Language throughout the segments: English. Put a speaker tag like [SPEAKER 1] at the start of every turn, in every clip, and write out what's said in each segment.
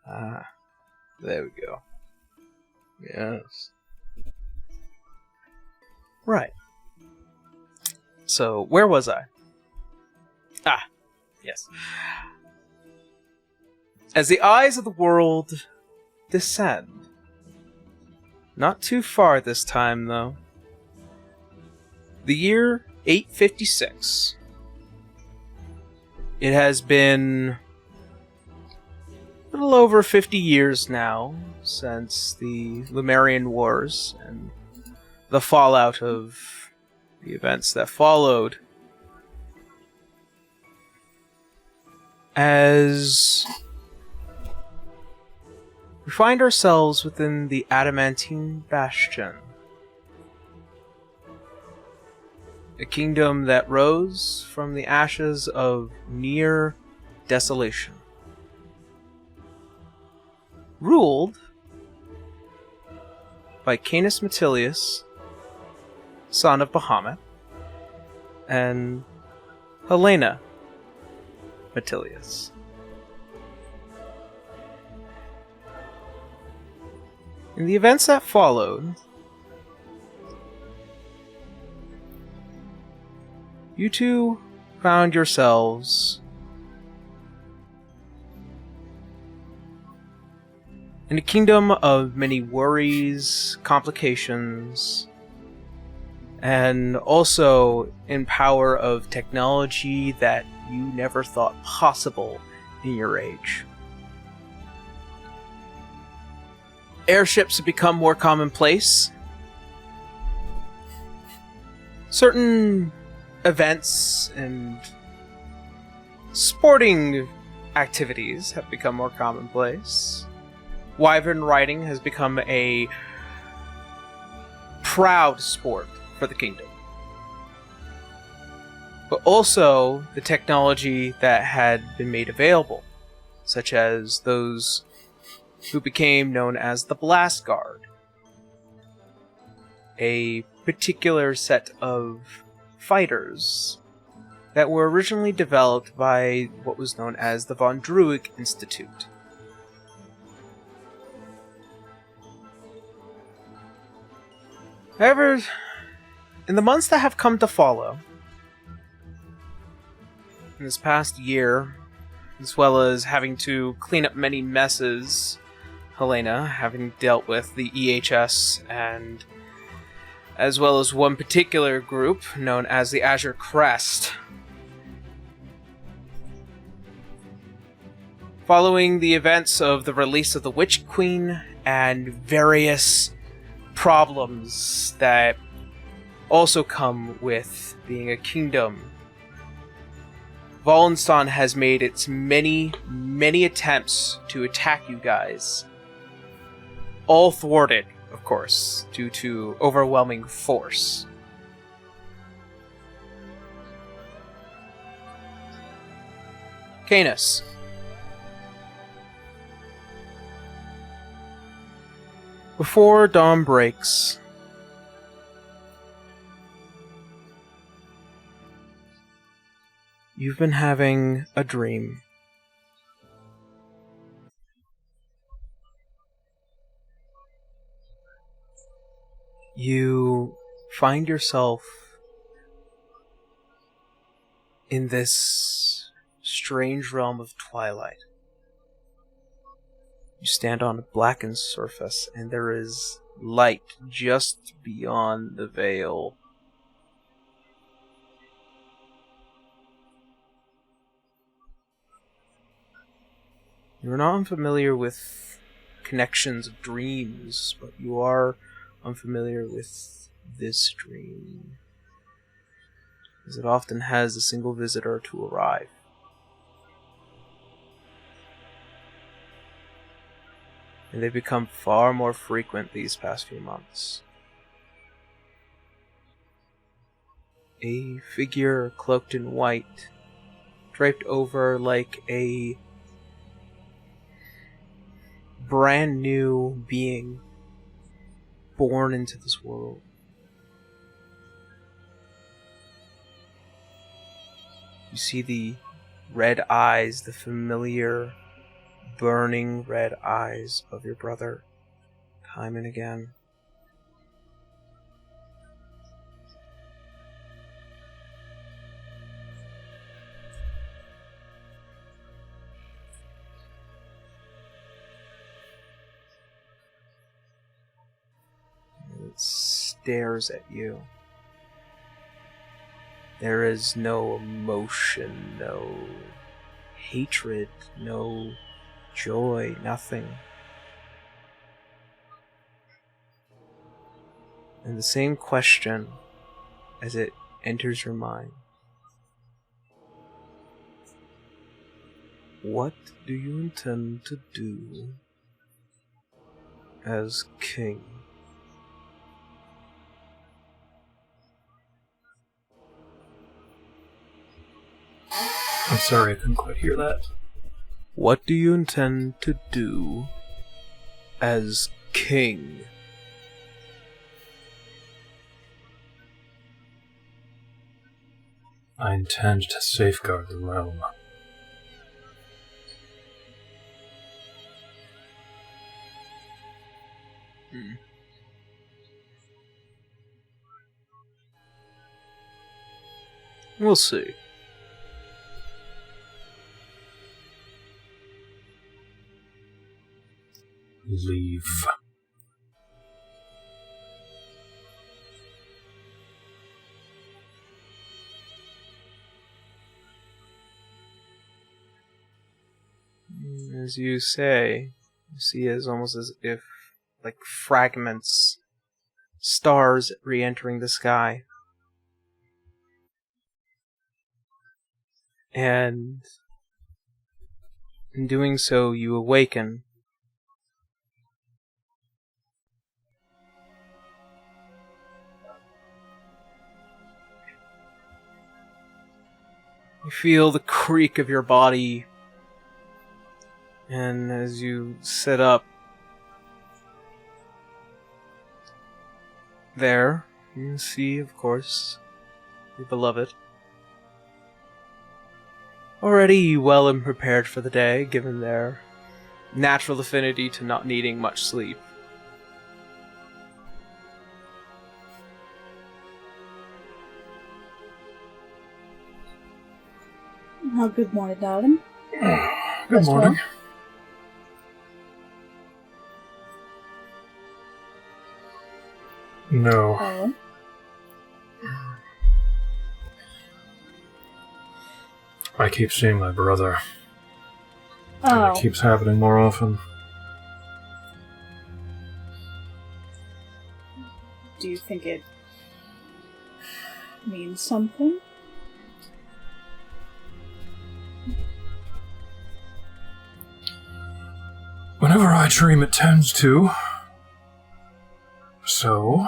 [SPEAKER 1] Ah, there we go. Yes. Right. So, where was I? Ah, yes. As the eyes of the world descend. Not too far this time, though. The year 856. It has been a little over 50 years now since the Lumerian Wars and the fallout of the events that followed. As we find ourselves within the Adamantine Bastion, a kingdom that rose from the ashes of near desolation, ruled by Canus Metilius, son of Bahamut, and Halaena Metilius. In the events that followed, you two found yourselves in a kingdom of many worries, complications, and also in power of technology that you never thought possible in your age. Airships have become more commonplace. Certain events and sporting activities have become more commonplace. Wyvern riding has become a proud sport for the kingdom. But also the technology that had been made available, such as those who became known as the Blast Guard, a particular set of fighters that were originally developed by what was known as the Von Druig Institute. However, in the months that have come to follow, in this past year, as well as having to clean up many messes, Halaena, having dealt with the EHS, and as well as one particular group known as the Azure Crest. Following the events of the release of the Witch Queen and various problems that also come with being a kingdom, Wallenstein has made its many attempts to attack you guys. All thwarted, of course, due to overwhelming force. Canus. Before dawn breaks, you've been having a dream. You find yourself in this strange realm of twilight. You stand on a blackened surface, and there is light just beyond the veil. You're not unfamiliar with connections of dreams, but you are unfamiliar with this dream, as it often has a single visitor to arrive. And they've become far more frequent these past few months. A figure cloaked in white, draped over like a brand new being born into this world. You see the red eyes, the familiar burning red eyes of your brother time and again. It stares at you. There is no emotion, no hatred, no joy, nothing. And the same question as it enters your mind. What do you intend to do as king?
[SPEAKER 2] I'm sorry, I couldn't quite hear that.
[SPEAKER 1] What do you intend to do as king?
[SPEAKER 2] I intend to safeguard the realm.
[SPEAKER 1] We'll see.
[SPEAKER 2] Leave.
[SPEAKER 1] As you say, you see it almost as if, like fragments, stars re-entering the sky. And in doing so, you awaken. You feel the creak of your body, and as you sit up, there, you see, of course, your beloved. Already well and prepared for the day, given their natural affinity to not needing much sleep.
[SPEAKER 3] Oh, good morning, darling.
[SPEAKER 2] Good morning. No.
[SPEAKER 3] Oh.
[SPEAKER 2] I keep seeing my brother. And
[SPEAKER 3] Oh.
[SPEAKER 2] it keeps happening more often.
[SPEAKER 3] Do you think it means something?
[SPEAKER 2] Whenever I dream, it tends to. So...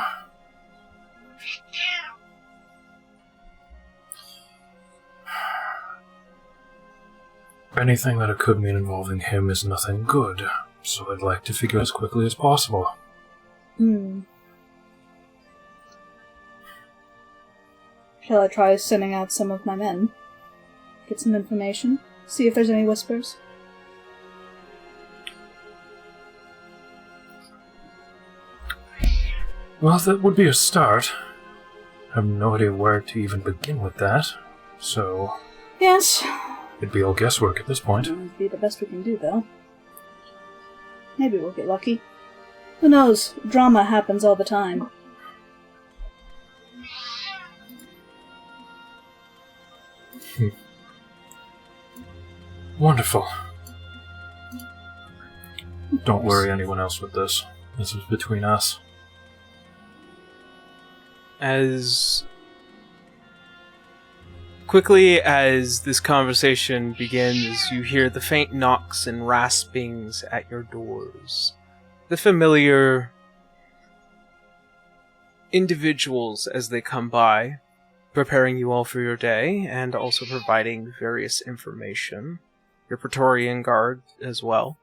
[SPEAKER 2] anything that it could mean involving him is nothing good, so I'd like to figure as quickly as possible.
[SPEAKER 3] Shall I try sending out some of my men? Get some information? See if there's any whispers?
[SPEAKER 2] Well, that would be a start. I have no idea where to even begin with that, so...
[SPEAKER 3] Yes.
[SPEAKER 2] it'd be all guesswork at this point.
[SPEAKER 3] It'd be the best we can do, though. Maybe we'll get lucky. Who knows? Drama happens all the time.
[SPEAKER 2] Wonderful. Don't worry anyone else with this. This is between us.
[SPEAKER 1] As quickly as this conversation begins, you hear the faint knocks and raspings at your doors. The familiar individuals as they come by, preparing you all for your day, and also providing various information. Your Praetorian Guard as well.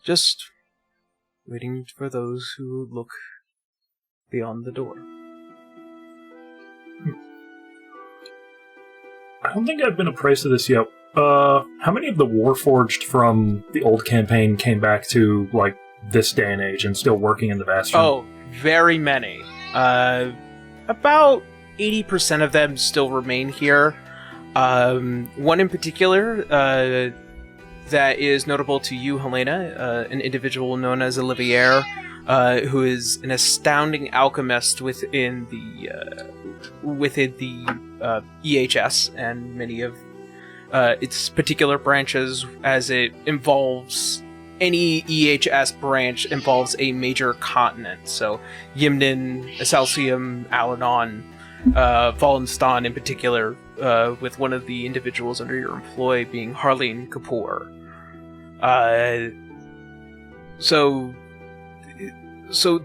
[SPEAKER 1] Just waiting for those who look beyond the door.
[SPEAKER 2] I don't think I've been appraised of this yet. How many of the Warforged from the old campaign came back to, like, this day and age and still working in the Bastion?
[SPEAKER 1] Oh, very many. About 80% of them still remain here. One in particular that is notable to you, Halaena, an individual known as Olivier, who is an astounding alchemist within the EHS and many of its particular branches, as it involves any EHS branch involves a major continent. So Yimnin, Asalcium, Alanon, Volenstan in particular, with one of the individuals under your employ being Harleen Kapoor. So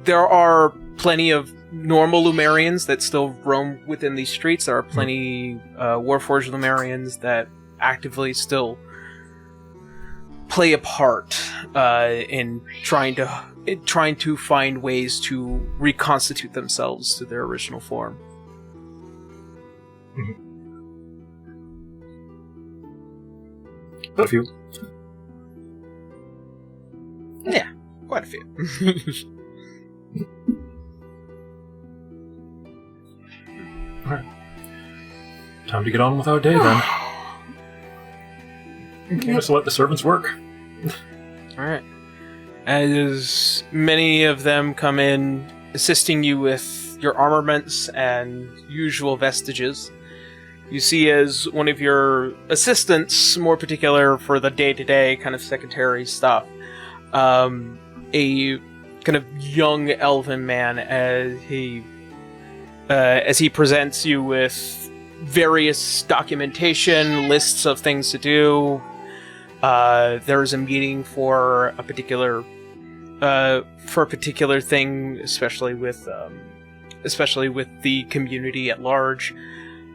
[SPEAKER 1] there are plenty of normal Lumerians that still roam within these streets. There are plenty Warforged Lumerians that actively still play a part in trying to find ways to reconstitute themselves to their original form.
[SPEAKER 2] A few.
[SPEAKER 1] Yeah, quite a few.
[SPEAKER 2] Alright. Time to get on with our day then. Canus, let the servants work.
[SPEAKER 1] Alright. As many of them come in, assisting you with your armaments and usual vestiges, you see as one of your assistants, more particular for the day-to-day kind of secretary stuff, a kind of young elven man as he presents you with various documentation, lists of things to do. There is a meeting for a particular thing, especially with the community at large.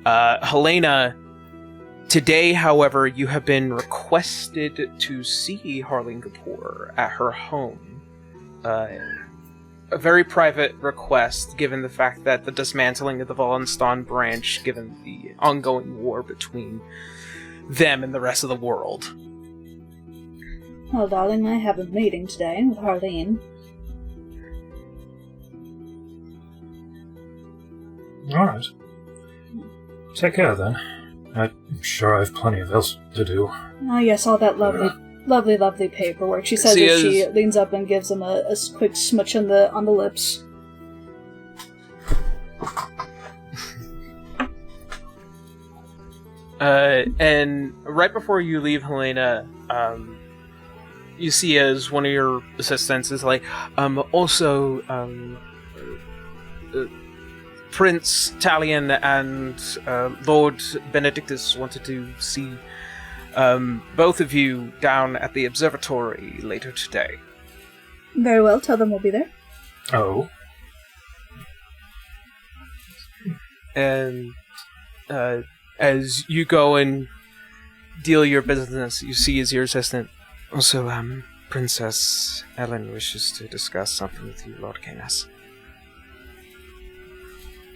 [SPEAKER 1] Halaena, today, however, you have been requested to see Harleen Kapoor at her home. A very private request, given the fact that the dismantling of the Volenstan branch, given the ongoing war between them and the rest of the world.
[SPEAKER 3] Well, darling, I have a meeting today with Harleen.
[SPEAKER 2] Alright. Take care, then. I'm sure I have plenty of else to do.
[SPEAKER 3] Oh, yes, all that lovely paperwork. She says as she leans up and gives him a quick smooch on the lips.
[SPEAKER 1] And right before you leave, Halaena, you see as one of your assistants is like, Prince Talion and Lord Benedictus wanted to see both of you down at the observatory later today.
[SPEAKER 3] Very well, tell them we'll be there.
[SPEAKER 2] Oh.
[SPEAKER 1] And as you go and deal your business, you see as your assistant, also, Princess Ellen wishes to discuss something with you, Lord Canus.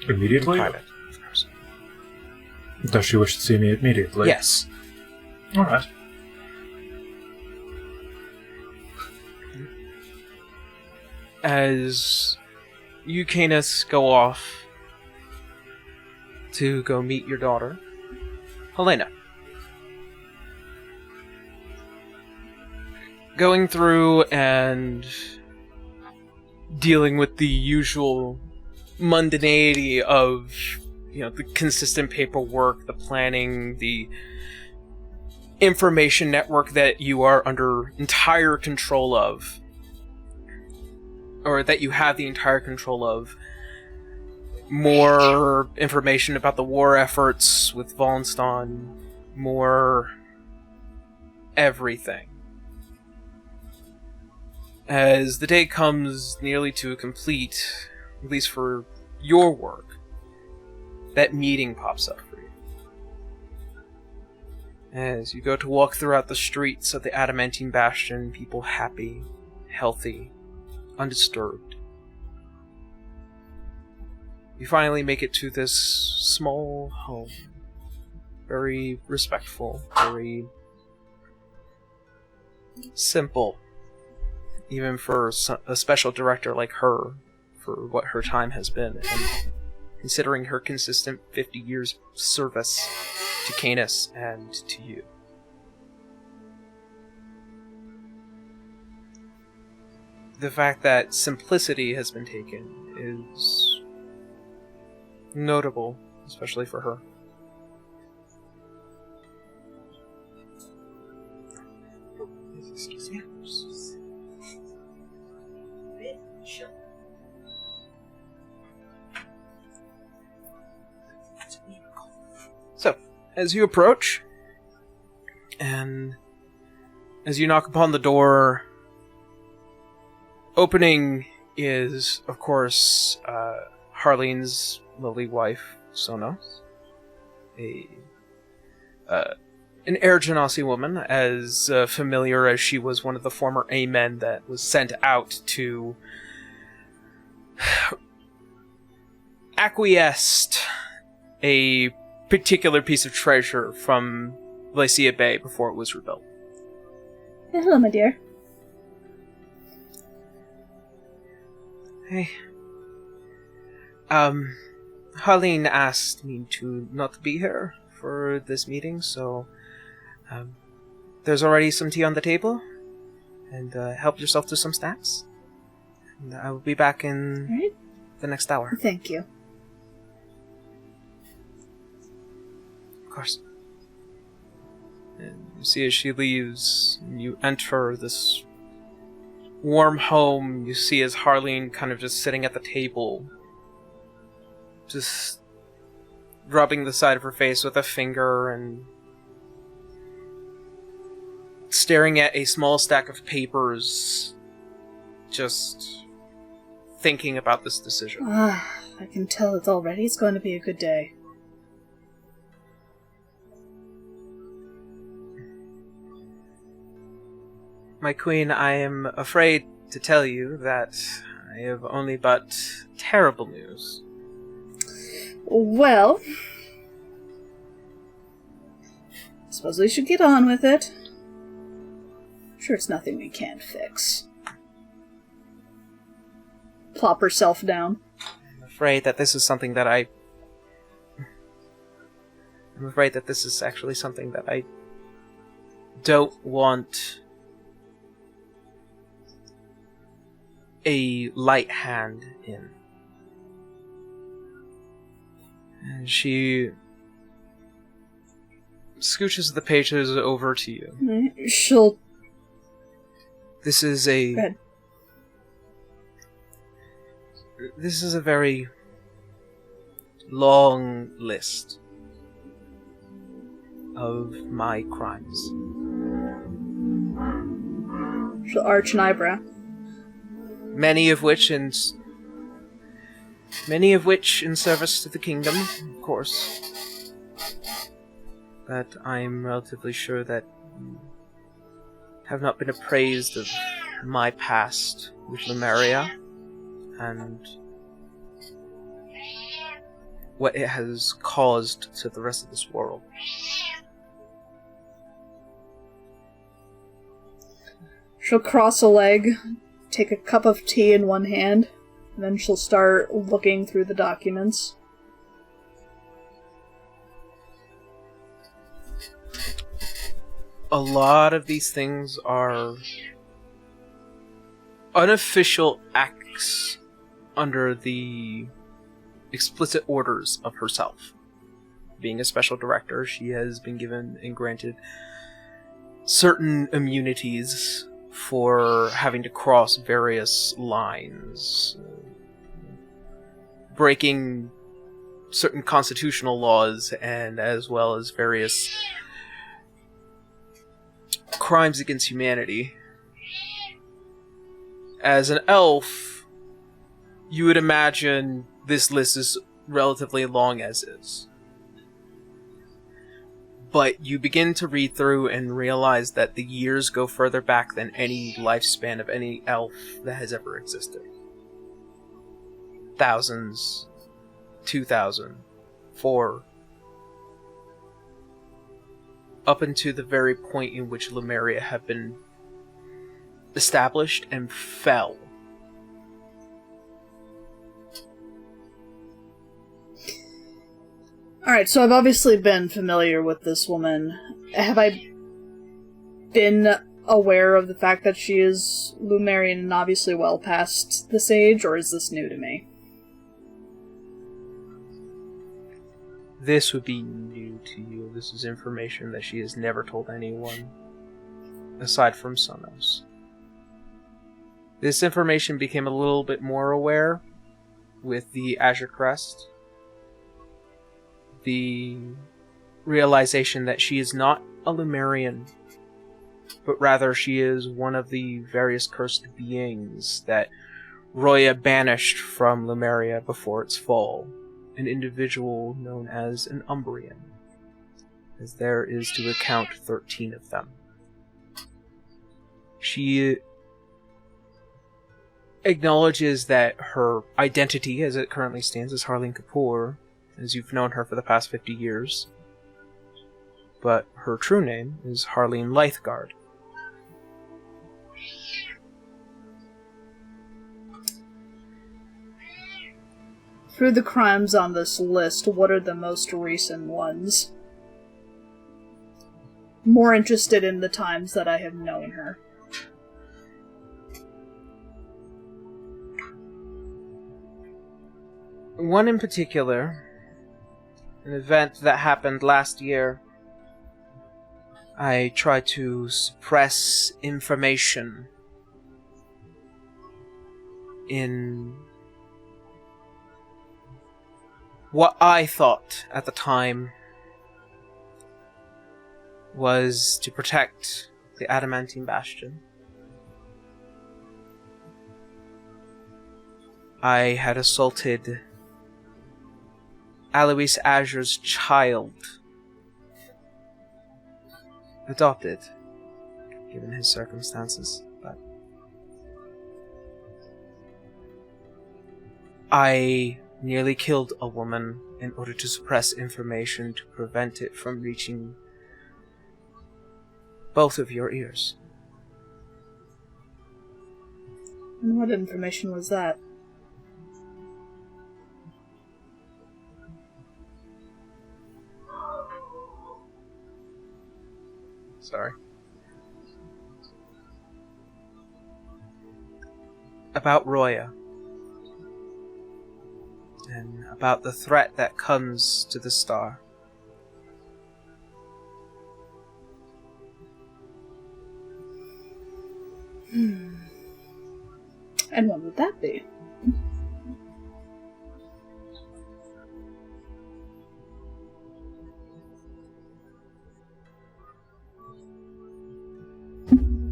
[SPEAKER 2] Immediately?
[SPEAKER 1] Private, of course.
[SPEAKER 2] Does she wish to see me immediately?
[SPEAKER 1] Yes.
[SPEAKER 2] Alright.
[SPEAKER 1] As you, Canus, go off to go meet your daughter, Halaena. Going through and dealing with the usual mundanity of, the consistent paperwork, the planning, the information network that you are under entire control of, or that you have the entire control of. More information about the war efforts with Volenstan, more everything. As the day comes nearly to a complete, at least for your work, that meeting pops up for you. As you go to walk throughout the streets of the Adamantine Bastion, people happy, healthy, undisturbed. You finally make it to this small home. very respectful, very simple, even for a special director like her, for what her time has been, and considering her consistent 50 years service to Canus and to you. The fact that simplicity has been taken is notable, especially for her. Excuse me. So, as you approach, and as you knock upon the door, opening is, of course, Harleen's lovely wife, Sonos, an Air Genasi woman, as familiar as she was one of the former A-men that was sent out to acquiesce a particular piece of treasure from Lycia Bay before it was rebuilt.
[SPEAKER 3] Hello, my dear.
[SPEAKER 1] Hey. Harleen asked me to not be here for this meeting, so there's already some tea on the table, and help yourself to some snacks. And I will be back in the next hour.
[SPEAKER 3] Thank you.
[SPEAKER 1] Of course. And you see as she leaves, you enter this warm home. You see as Harleen kind of just sitting at the table, just rubbing the side of her face with a finger and staring at a small stack of papers, just thinking about this decision.
[SPEAKER 3] I can tell it's going to be a good day.
[SPEAKER 1] My queen, I am afraid to tell you that I have only but terrible news.
[SPEAKER 3] Well, I suppose we should get on with it. I'm sure it's nothing we can't fix. Plop herself down.
[SPEAKER 1] I'm afraid that this is something that I'm afraid that this is actually something that I don't want a light hand in. And she scooches the pages over to you.
[SPEAKER 3] She'll...
[SPEAKER 1] This is a...
[SPEAKER 3] Go ahead.
[SPEAKER 1] This is a very long list of my crimes.
[SPEAKER 3] She'll arch an eyebrow.
[SPEAKER 1] Many of which in service to the kingdom, of course. But I'm relatively sure that you have not been appraised of my past with Lemuria and what it has caused to the rest of this world.
[SPEAKER 3] She'll cross a leg, take a cup of tea in one hand, and then she'll start looking through the documents.
[SPEAKER 1] A lot of these things are unofficial acts under the explicit orders of herself. Being a special director, she has been given and granted certain immunities for having to cross various lines, breaking certain constitutional laws, and as well as various crimes against humanity. As an elf, you would imagine this list is relatively long as is. But you begin to read through and realize that the years go further back than any lifespan of any elf that has ever existed. Thousands, 2,000, 4. up until the very point in which Lemuria had been established and fell.
[SPEAKER 3] Alright, so I've obviously been familiar with this woman. Have I been aware of the fact that she is Lumerian and obviously well past this age, or is this new to me?
[SPEAKER 1] This would be new to you. This is information that she has never told anyone, aside from Sonos. This information became a little bit more aware with the Azure Crest. The realization that she is not a Lumerian, but rather she is one of the various cursed beings that Roya banished from Lemuria before its fall, an individual known as an Umbrian, as there is to account 13 of them. She acknowledges that her identity, as it currently stands, is Harleen Kapoor, as you've known her for the past 50 years, but her true name is Harleen Lythgard.
[SPEAKER 3] Through the crimes on this list, what are the most recent ones? More interested in the times that I have known her.
[SPEAKER 1] One in particular, an event that happened last year. I tried to suppress information in what I thought at the time was to protect the Adamantine Bastion. I had assaulted Alois Azure's child. Adopted, given his circumstances, but I nearly killed a woman in order to suppress information to prevent it from reaching both of your ears.
[SPEAKER 3] And what information was that?
[SPEAKER 1] Sorry. About Roya. And about the threat that comes to the star.
[SPEAKER 3] And what would that be?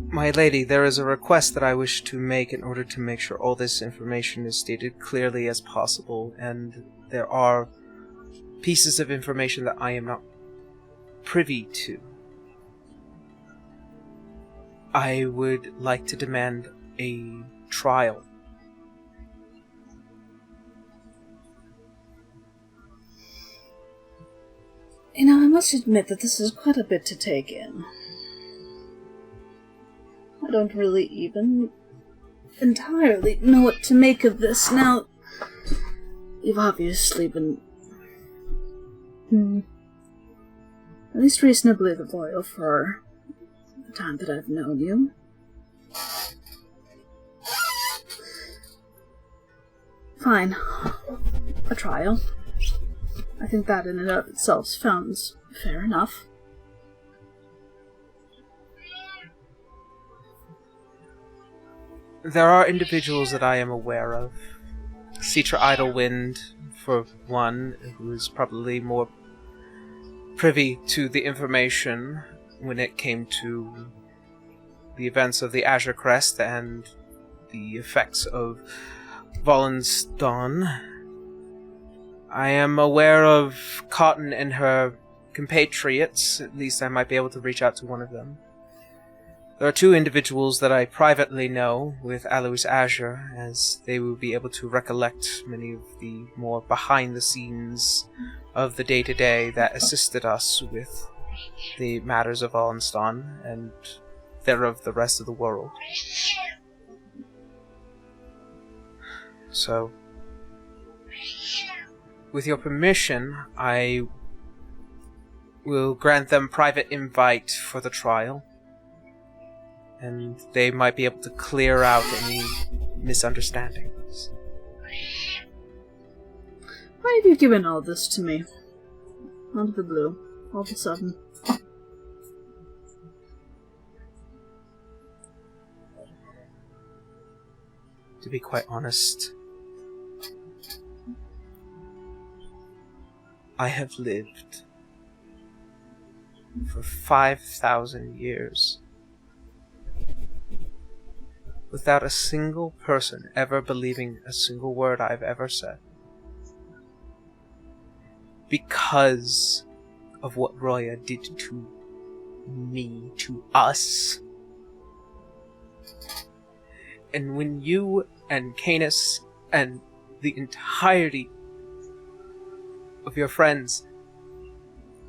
[SPEAKER 1] My lady, there is a request that I wish to make in order to make sure all this information is stated clearly as possible, and there are pieces of information that I am not privy to. I would like to demand a trial.
[SPEAKER 3] You know, I must admit that this is quite a bit to take in. I don't really even entirely know what to make of this. Now, you've obviously been at least reasonably loyal for the time that I've known you. Fine. A trial. I think that in and of itself sounds fair enough.
[SPEAKER 1] There are individuals that I am aware of. Citra Idlewind, for one, who is probably more privy to the information when it came to the events of the Azure Crest and the effects of Valen's Dawn. I am aware of Cotton and her compatriots. At least I might be able to reach out to one of them. There are two individuals that I privately know with Alois Azure, as they will be able to recollect many of the more behind-the-scenes of the day-to-day that assisted us with the matters of Allenston and thereof the rest of the world. So, with your permission, I will grant them private invite for the trial, and they might be able to clear out any misunderstandings.
[SPEAKER 3] Why have you given all this to me? Out of the blue, all of a sudden.
[SPEAKER 1] To be quite honest, I have lived for 5,000 years without a single person ever believing a single word I've ever said. Because of what Roya did to me, to us. And when you and Canus and the entirety of your friends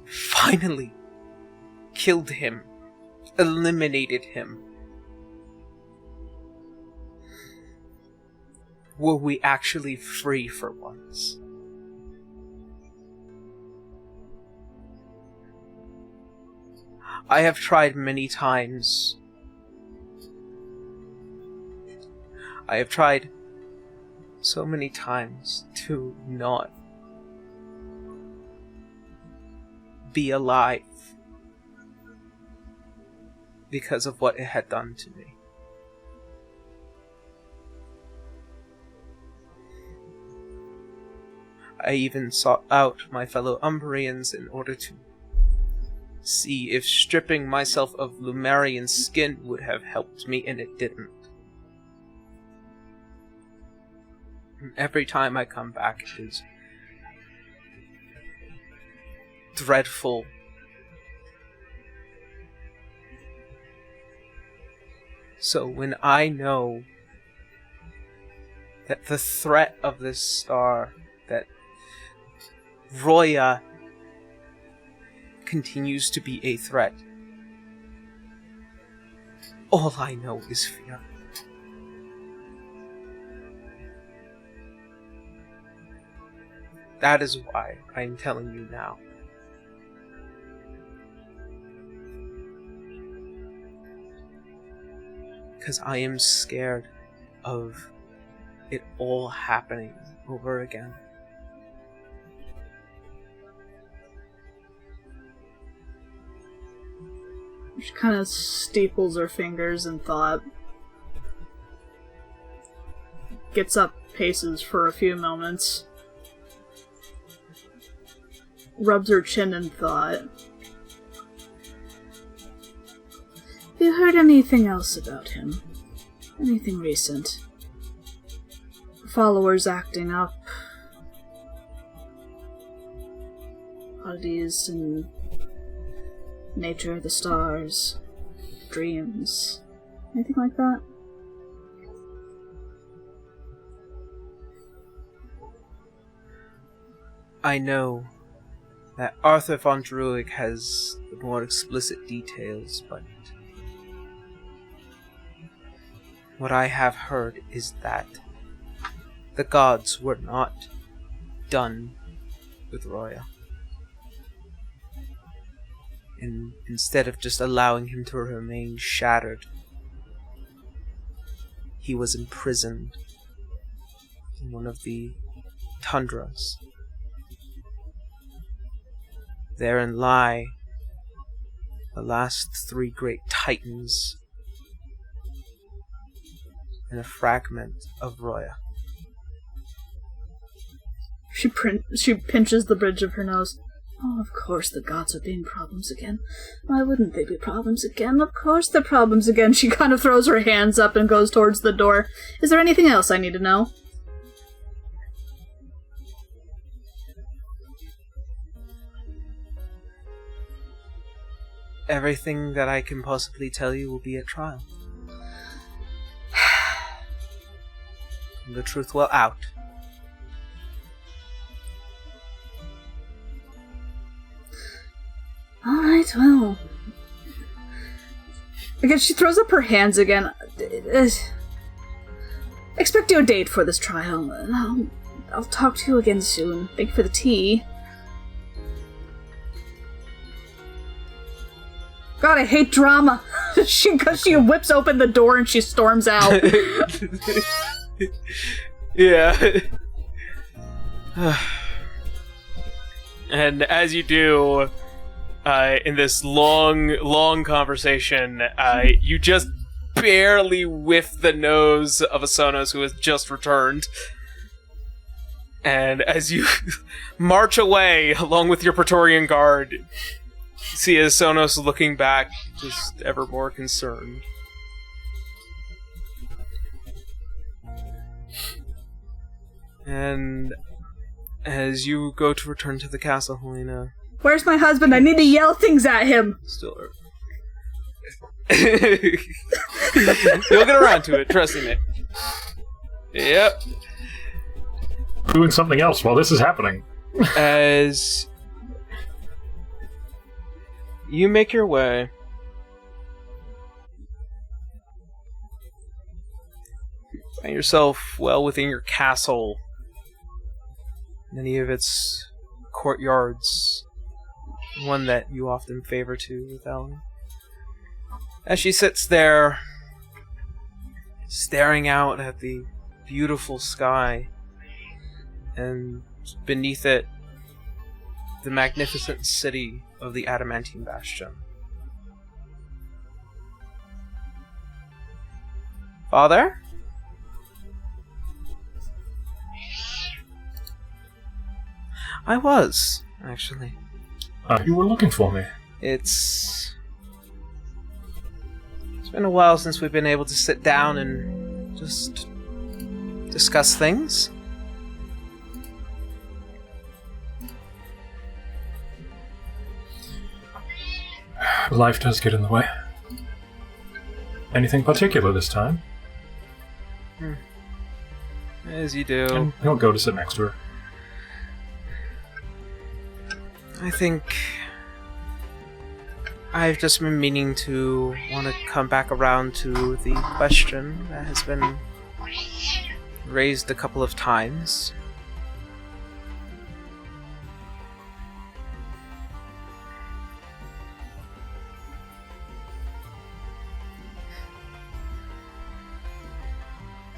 [SPEAKER 1] finally killed him, eliminated him, were we actually free for once? I have tried many times. I have tried so many times to not be alive because of what it had done to me. I even sought out my fellow Umbrians in order to see if stripping myself of Lumerian skin would have helped me, and it didn't. And every time I come back, it is dreadful. So when I know that the threat of this star, that Roya continues to be a threat, all I know is fear. That is why I'm telling you now. Because I am scared of it all happening over again.
[SPEAKER 3] She kind of steeples her fingers in thought. Gets up, paces for a few moments. Rubs her chin in thought. Have you heard anything else about him? Anything recent? Followers acting up? Oddities in nature, the stars, dreams, anything like that?
[SPEAKER 1] I know that Arthur von Druig has the more explicit details, but what I have heard is that the gods were not done with Roya. And instead of just allowing him to remain shattered, he was imprisoned in one of the tundras. Therein lie the last 3 great titans and a fragment of Roya.
[SPEAKER 3] She pinches the bridge of her nose. Oh, of course the gods are being problems again. Why wouldn't they be problems again? Of course they're problems again. She kind of throws her hands up and goes towards the door. Is there anything else I need to know?
[SPEAKER 1] Everything that I can possibly tell you will be at trial. The truth will out.
[SPEAKER 3] Alright, well... Again, she throws up her hands again. Expect you a date for this trial. I'll talk to you again soon. Thank you for the tea. God, I hate drama. She whips open the door and she storms out.
[SPEAKER 1] Yeah. And as you do, in this long conversation, you just barely whiff the nose of a Sonos who has just returned. And as you march away along with your Praetorian Guard, you see as Sonos looking back, just ever more concerned. And as you go to return to the castle, Halaena...
[SPEAKER 3] Where's my husband? I need to yell things at him!
[SPEAKER 1] Still... You'll get around to it, trust me. Yep.
[SPEAKER 2] Doing something else while this is happening.
[SPEAKER 1] As you make your way find yourself well within your castle, many of its courtyards, one that you often favor to with Ellen. As she sits there, staring out at the beautiful sky, and beneath it, the magnificent city of the Adamantine Bastion. Father? I was, actually.
[SPEAKER 2] You were looking for me.
[SPEAKER 1] It's been a while since we've been able to sit down and just discuss things.
[SPEAKER 2] Life does get in the way. Anything particular this time?
[SPEAKER 1] As you do.
[SPEAKER 2] And he'll go to sit next to her.
[SPEAKER 1] I think I've just been meaning to want to come back around to the question that has been raised a couple of times.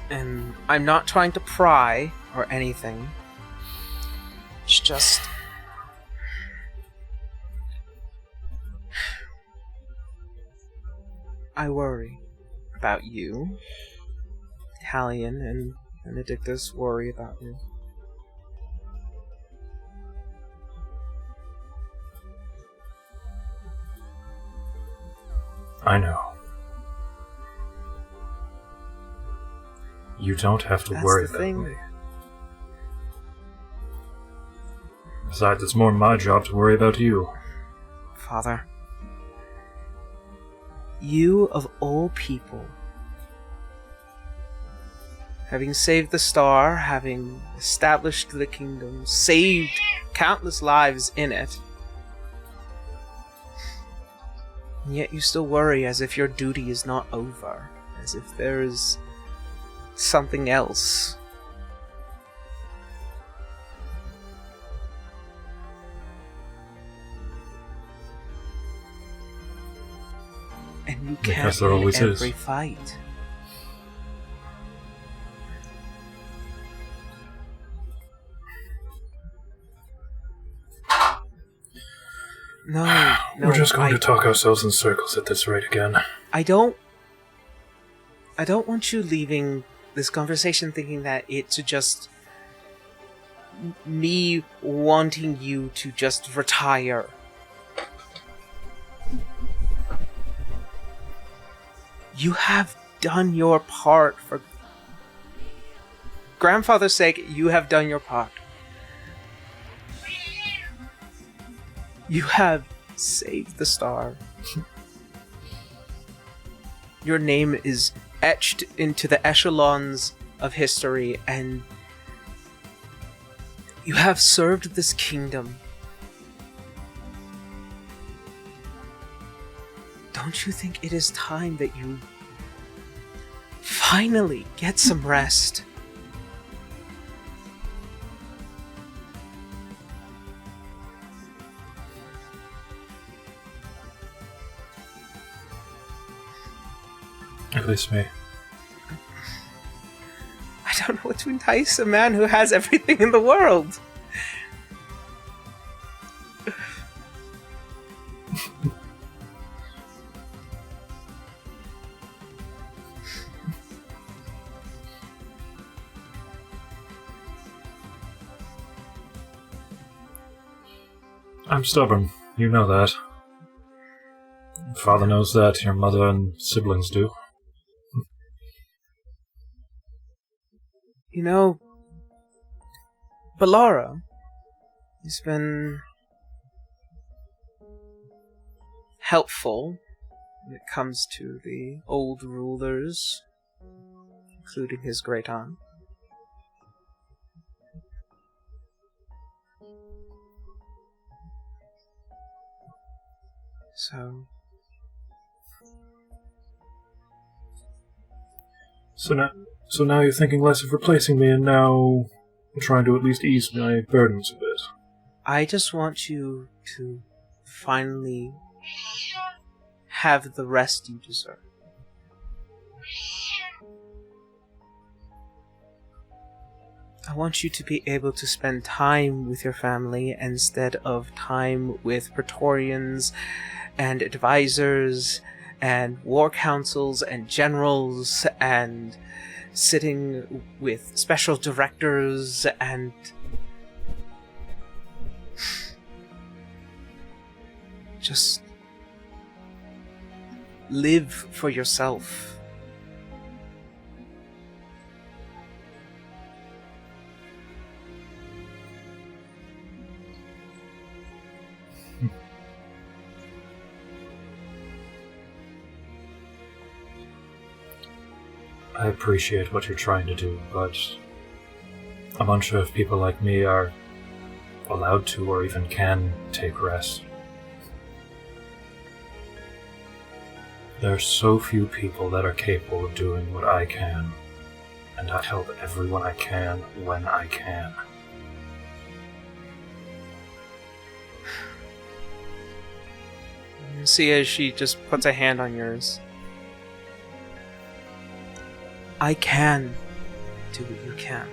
[SPEAKER 1] And I'm not trying to pry or anything. It's just... I worry about you. Harleen and Benedictus worry about you.
[SPEAKER 2] I know. You don't have to worry about me. Besides, it's more my job to worry about you.
[SPEAKER 1] Father, you of all people, having saved the star, having established the kingdom, saved countless lives in it, and yet you still worry as if your duty is not over, as if there is something else. And you can't win every fight. No,
[SPEAKER 2] we're just going to talk ourselves in circles at this rate again.
[SPEAKER 1] I don't want you leaving this conversation thinking that it's just me wanting you to just retire. You have done your part. For grandfather's sake, you have done your part. You have saved the star. Your name is etched into the echelons of history, and you have served this kingdom. don't you think it is time that you finally get some rest?
[SPEAKER 2] At least me.
[SPEAKER 1] I don't know what to entice a man who has everything in the world.
[SPEAKER 2] I'm stubborn. You know that. Father knows that. Your mother and siblings do.
[SPEAKER 1] You know, Balara has been helpful when it comes to the old rulers, including his great aunt.
[SPEAKER 2] So now you're thinking less of replacing me and now trying to at least ease my burdens a bit.
[SPEAKER 1] I just want you to finally have the rest you deserve. I want you to be able to spend time with your family instead of time with Praetorians and advisors and war councils and generals and sitting with special directors and just live for yourself.
[SPEAKER 2] I appreciate what you're trying to do, but I'm unsure if people like me are allowed to or even can take rest. There are so few people that are capable of doing what I can, and I help everyone I can when I can.
[SPEAKER 1] You see as she just puts a hand on yours. I can do what you can.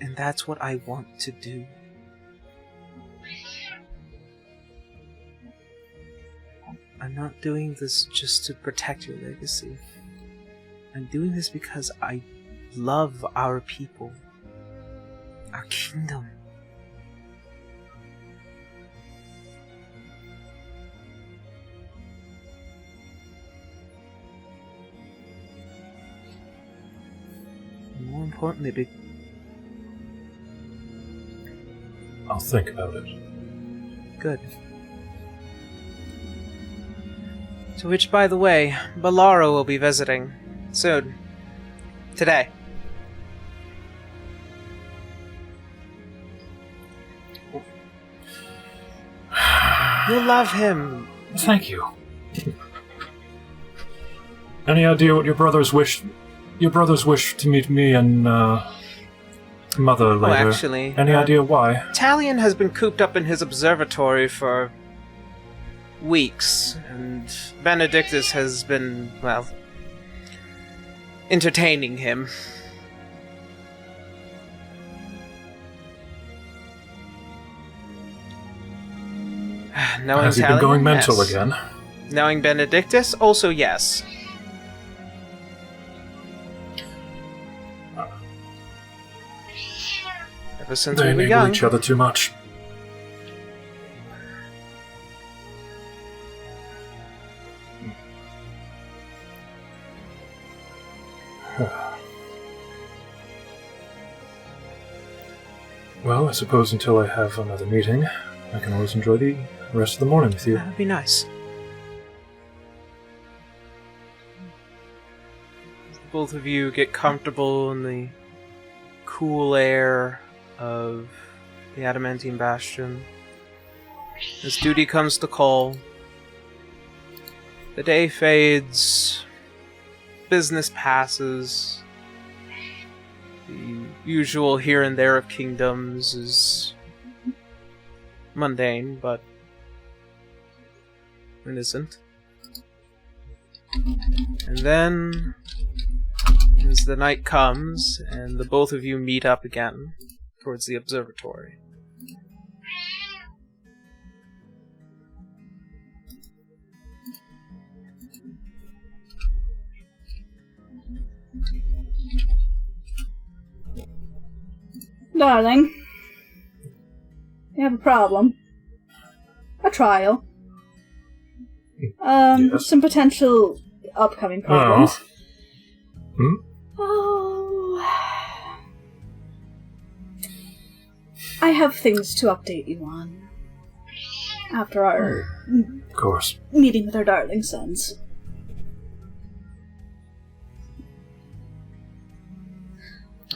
[SPEAKER 1] And that's what I want to do. I'm not doing this just to protect your legacy. I'm doing this because I love our people, our kingdom. More importantly,
[SPEAKER 2] I'll think about it.
[SPEAKER 1] good. To which, by the way, Balara will be visiting soon. Today. You'll love him.
[SPEAKER 2] Thank you. Any idea what your brothers wish to meet me and Mother later?
[SPEAKER 1] Oh, actually,
[SPEAKER 2] any idea why?
[SPEAKER 1] Talion has been cooped up in his observatory for weeks, and Benedictus has been, well, entertaining him. Knowing
[SPEAKER 2] Has he been
[SPEAKER 1] Talion,
[SPEAKER 2] going mental
[SPEAKER 1] yes.
[SPEAKER 2] again?
[SPEAKER 1] Knowing Benedictus, also yes. Ever since
[SPEAKER 2] They
[SPEAKER 1] we were
[SPEAKER 2] enable
[SPEAKER 1] young.
[SPEAKER 2] each other too much. Well, I suppose until I have another meeting, I can always enjoy the rest of the morning with you.
[SPEAKER 1] That would be nice. Both of you get comfortable in the cool air of the Adamantine Bastion. As duty comes to call, the day fades, business passes, the usual here and there of kingdoms is mundane, but innocent. And then, as the night comes, and the both of you meet up again towards the observatory.
[SPEAKER 3] Darling, you have a problem. A trial.
[SPEAKER 2] Yes.
[SPEAKER 3] Some potential upcoming problems.
[SPEAKER 2] Hmm?
[SPEAKER 3] Oh. I have things to update you on. After our
[SPEAKER 2] Of course.
[SPEAKER 3] meeting with our darling sons.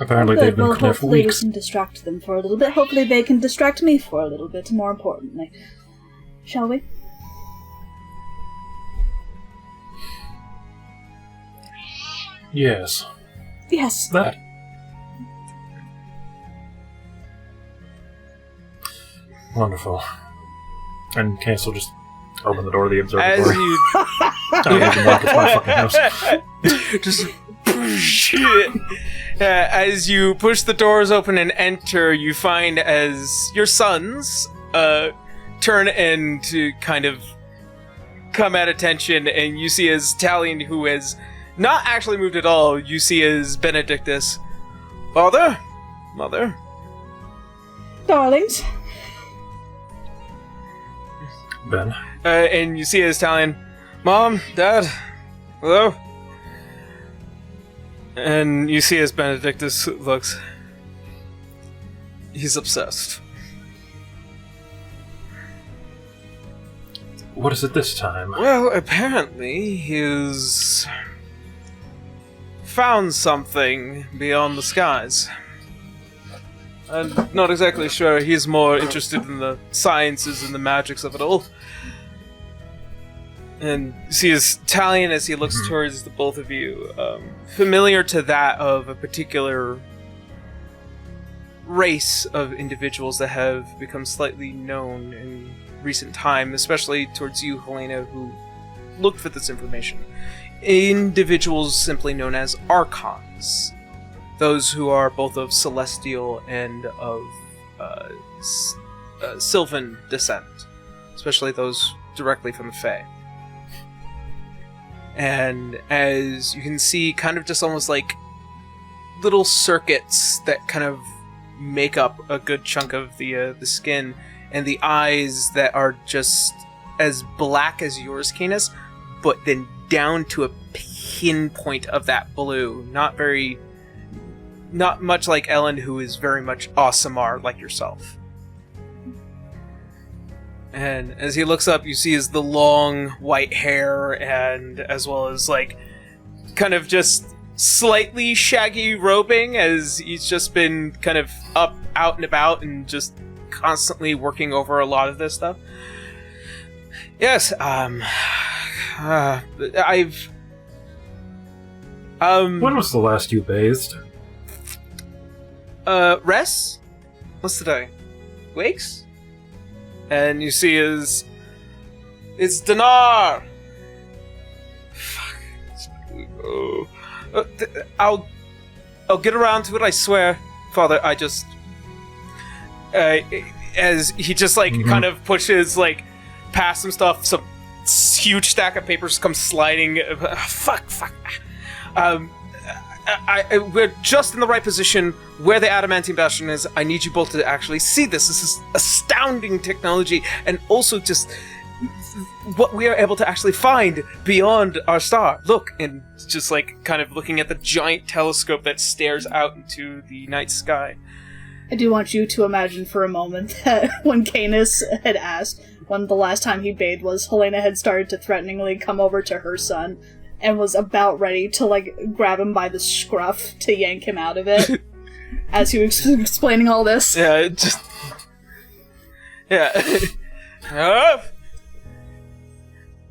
[SPEAKER 2] Apparently they've been
[SPEAKER 3] Well,
[SPEAKER 2] clear for
[SPEAKER 3] hopefully
[SPEAKER 2] weeks.
[SPEAKER 3] we can distract them for a little bit. Hopefully they can distract me for a little bit, more importantly. Shall we?
[SPEAKER 2] Yes.
[SPEAKER 3] Yes.
[SPEAKER 2] That. Wonderful. And Canus will just open the door of the observatory.
[SPEAKER 1] As you
[SPEAKER 2] I don't even like it's my fucking house.
[SPEAKER 1] just as you push the doors open and enter, you find as your sons turn and to kind of come at attention, and you see as Talion, who has not actually moved at all, you see as Benedictus, Father, Mother,
[SPEAKER 3] Darlings.
[SPEAKER 2] Ben.
[SPEAKER 1] and you see as Talion, Mom, Dad, hello. And you see as Benedictus looks. He's obsessed.
[SPEAKER 2] What is it this time?
[SPEAKER 1] Well, apparently he's found something beyond the skies. I'm not exactly sure. He's more interested in the sciences and the magics of it all. And you see his Talion as he looks towards the both of you, familiar to that of a particular race of individuals that have become slightly known in recent time, especially towards you, Halaena, who looked for this information. Individuals simply known as Archons. Those who are both of celestial and of Sylvan descent. Especially those directly from the Fae. And as you can see, kind of just almost like little circuits that kind of make up a good chunk of the skin, and the eyes that are just as black as yours, Canus, but then down to a pinpoint of that blue. Not much like Ellen, who is very much Aasimar like yourself. And as he looks up, you see is the long white hair, and as well as like kind of just slightly shaggy robing, as he's just been kind of out and about and just constantly working over a lot of this stuff. Yes, I've
[SPEAKER 2] When was the last you bathed?
[SPEAKER 1] Res? What's today? Wakes? And you see it's Dinar! Fuck. Oh. I'll get around to it, I swear. Father, I just... as he just, like, kind of pushes, like, past some stuff, some huge stack of papers come sliding... fuck. We're just in the right position where the Adamantine Bastion is. I need you both to actually see this. This is astounding technology, and also just what we are able to actually find beyond our star. Look, and just like kind of looking at the giant telescope that stares out into the night sky.
[SPEAKER 3] I do want you to imagine for a moment that when Canus had asked when the last time he bathed was, Halaena had started to threateningly come over to her son and was about ready to, like, grab him by the scruff to yank him out of it. as he was explaining all this.
[SPEAKER 1] Yeah, it just... Yeah.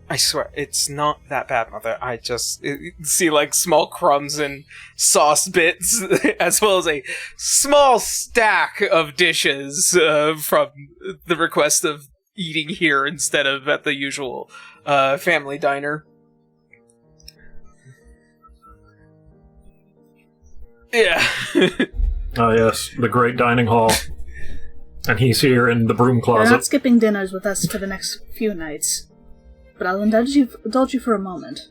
[SPEAKER 1] I swear, it's not that bad, Mother. I just see, like, small crumbs and sauce bits, as well as a small stack of dishes from the request of eating here instead of at the usual family diner. Yeah.
[SPEAKER 2] Oh, yes, the great dining hall. And he's here in the broom
[SPEAKER 3] You're
[SPEAKER 2] closet.
[SPEAKER 3] not skipping dinners with us for the next few nights. But I'll indulge you for a moment.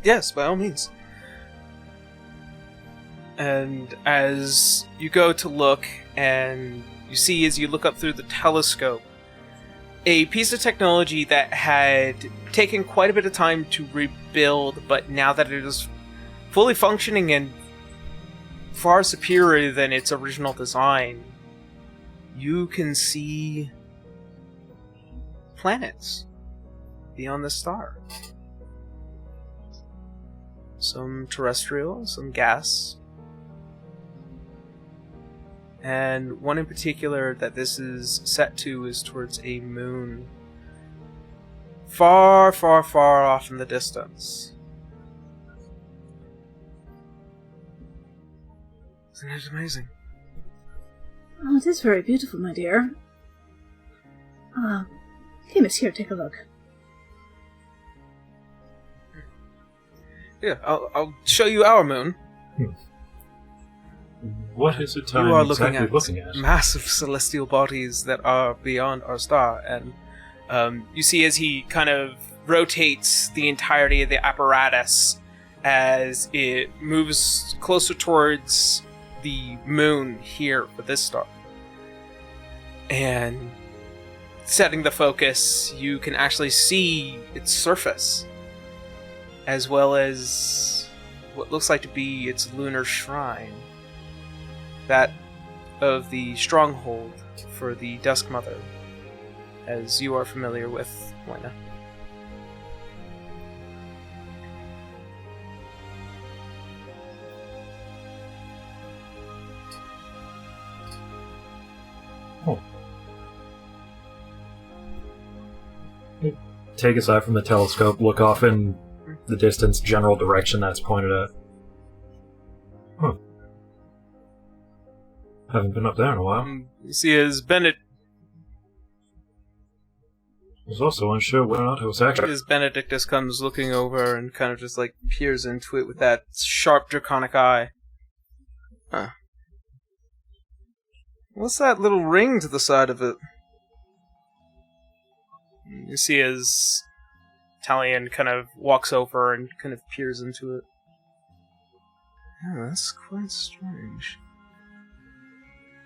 [SPEAKER 1] Yes, by all means. And as you go to look, and you see as you look up through the telescope, a piece of technology that had taken quite a bit of time to rebuild, but now that it is fully functioning and far superior than its original design, you can see planets beyond the star. Some terrestrial, some gas. And one in particular that this is set to is towards a moon. Far, far, far off in the distance. Isn't it amazing?
[SPEAKER 3] Oh, it is very beautiful, my dear. Canus, here, take a look.
[SPEAKER 1] Yeah, I'll show you our moon.
[SPEAKER 2] What is it
[SPEAKER 1] You are
[SPEAKER 2] I'm exactly
[SPEAKER 1] looking at massive celestial bodies that are beyond our star, and you see as he kind of rotates the entirety of the apparatus as it moves closer towards the moon here for this star. And setting the focus, you can actually see its surface, as well as what looks like to be its lunar shrine. That of the stronghold for the Dusk Mother, as you are familiar with, Halaena.
[SPEAKER 2] Oh. Take aside from the telescope, look off in the distance, general direction that's pointed at. Huh. Haven't been up there in a while.
[SPEAKER 1] You see as Benedict
[SPEAKER 2] I was also unsure whether or not it was actually...
[SPEAKER 1] as Benedictus comes looking over and kind of just like peers into it with that sharp draconic eye. Huh. What's that little ring to the side of it? You see as Talion kind of walks over and kind of peers into it. Yeah, that's quite strange.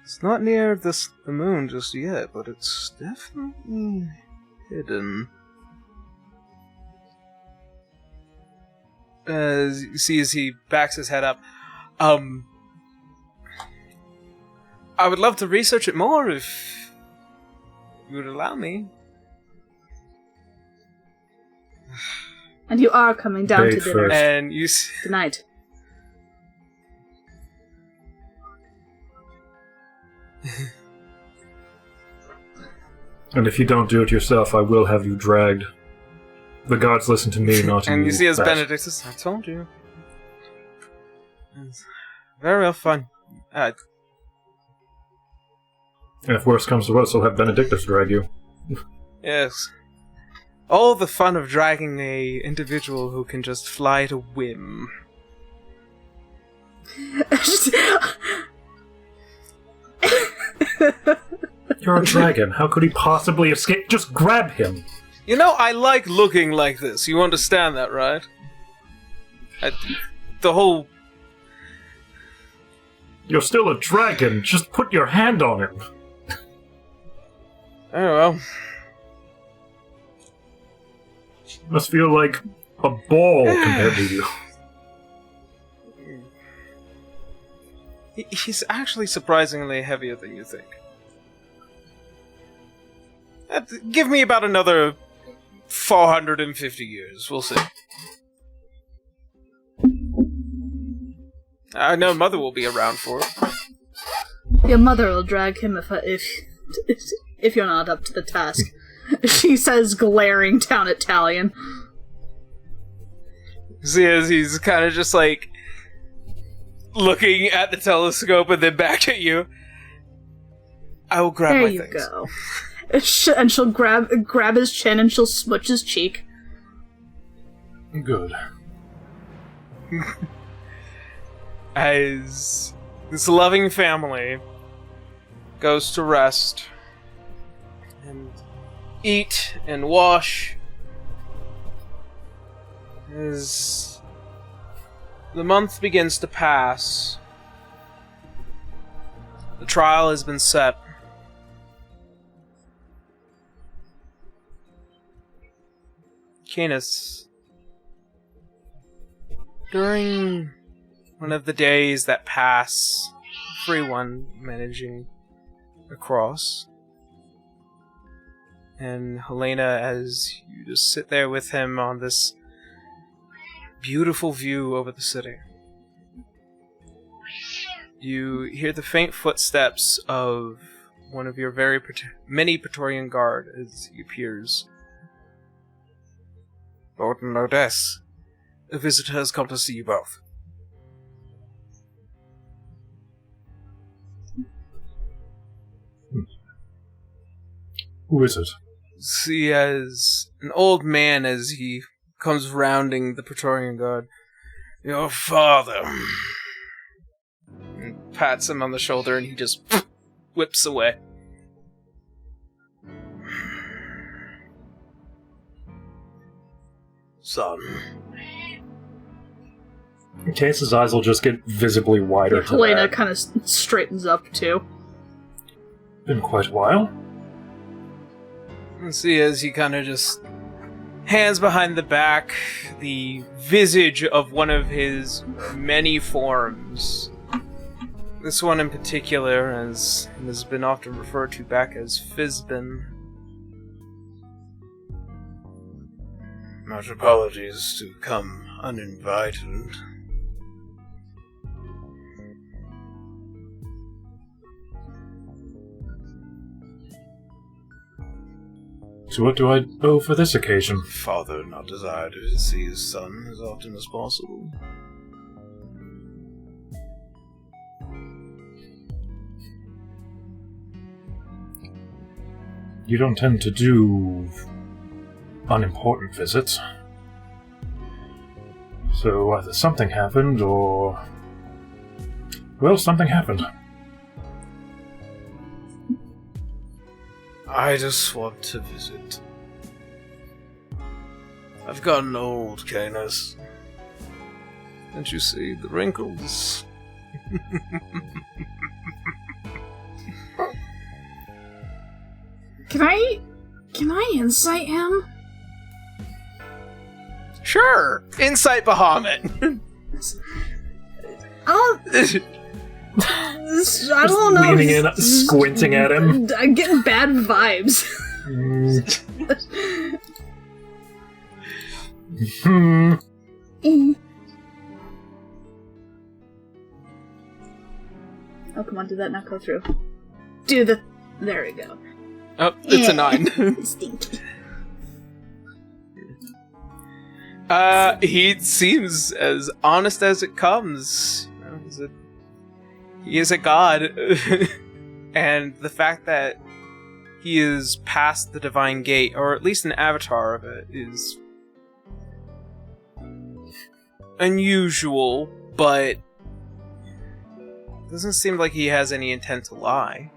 [SPEAKER 1] It's not near the moon just yet, but it's definitely hidden. As you see as he backs his head up, I would love to research it more if you would allow me.
[SPEAKER 3] And you are coming down to dinner
[SPEAKER 1] And you
[SPEAKER 3] tonight.
[SPEAKER 2] And if you don't do it yourself, I will have you dragged. The gods listen to me, not to you.
[SPEAKER 1] And you see as
[SPEAKER 2] Bat.
[SPEAKER 1] Benedict says, I told you. It's very well fun.
[SPEAKER 2] And if worse comes to worse, I'll have Benedictus drag you.
[SPEAKER 1] Yes. All the fun of dragging a individual who can just fly at a whim.
[SPEAKER 2] You're a dragon. How could he possibly escape? Just grab him.
[SPEAKER 1] You know, I like looking like this. You understand that, right? The whole...
[SPEAKER 2] You're still a dragon. Just put your hand on him.
[SPEAKER 1] Oh, well.
[SPEAKER 2] Must feel like a ball compared to you.
[SPEAKER 1] He's actually surprisingly heavier than you think. Give me about another 450 years. We'll see. I know Mother will be around for it.
[SPEAKER 3] Your mother will drag him if you're not up to the task. She says, glaring down at Talion.
[SPEAKER 1] See, as he's kind of just like looking at the telescope and then back at you. I will grab my things.
[SPEAKER 3] There you go. And she'll grab his chin and she'll smooch his cheek.
[SPEAKER 2] Good.
[SPEAKER 1] As this loving family goes to rest and eat and wash, as the month begins to pass, the trial has been set. Canus, during one of the days that pass, free one managing across, and Halaena, as you just sit there with him on this beautiful view over the city, you hear the faint footsteps of one of your many Praetorian Guard as he appears. Lord and Lordess, a visitor has come to see you both.
[SPEAKER 2] Who is it?
[SPEAKER 1] See, as an old man, as he comes rounding the Praetorian Guard, your father, and pats him on the shoulder, and he just whips away. Son.
[SPEAKER 2] Canus's eyes will just get visibly wider.
[SPEAKER 3] Halaena kind of straightens up, too.
[SPEAKER 2] Been quite a while.
[SPEAKER 1] And see, as he kind of just hands behind the back, the visage of one of his many forms. This one in particular, as has been often referred to back as Fizbin. Much apologies to come uninvited.
[SPEAKER 2] So what do I owe for this occasion?
[SPEAKER 1] Father not desired to see his son as often as possible.
[SPEAKER 2] You don't tend to do unimportant visits. So either something happened or... well, something happened.
[SPEAKER 1] I just want to visit. I've gotten old, Canus. Can't you see the wrinkles?
[SPEAKER 3] Can I insight him?
[SPEAKER 1] Sure! Insight Bahamut!
[SPEAKER 3] I don't know.
[SPEAKER 2] Leaning in, squinting at him.
[SPEAKER 3] I'm getting bad vibes. Oh, come on, did that not go through? There we go.
[SPEAKER 1] Oh, it's a 9.
[SPEAKER 3] Stinky.
[SPEAKER 1] He seems as honest as it comes. You know, he is a god. And the fact that he is past the divine gate, or at least an avatar of it, is unusual, but doesn't seem like he has any intent to lie.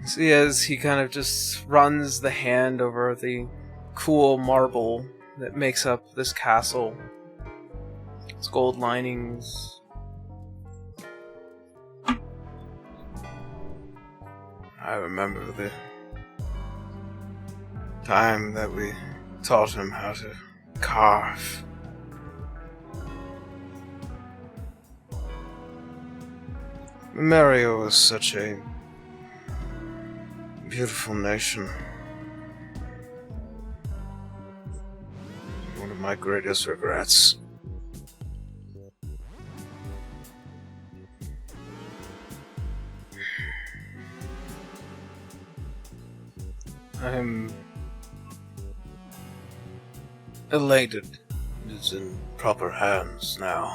[SPEAKER 1] See, as he kind of just runs the hand over the cool marble that makes up this castle. Its gold linings. I remember the time that we taught him how to carve. Mario was such a beautiful nation.
[SPEAKER 4] my greatest regrets. I'm elated it's in proper hands now.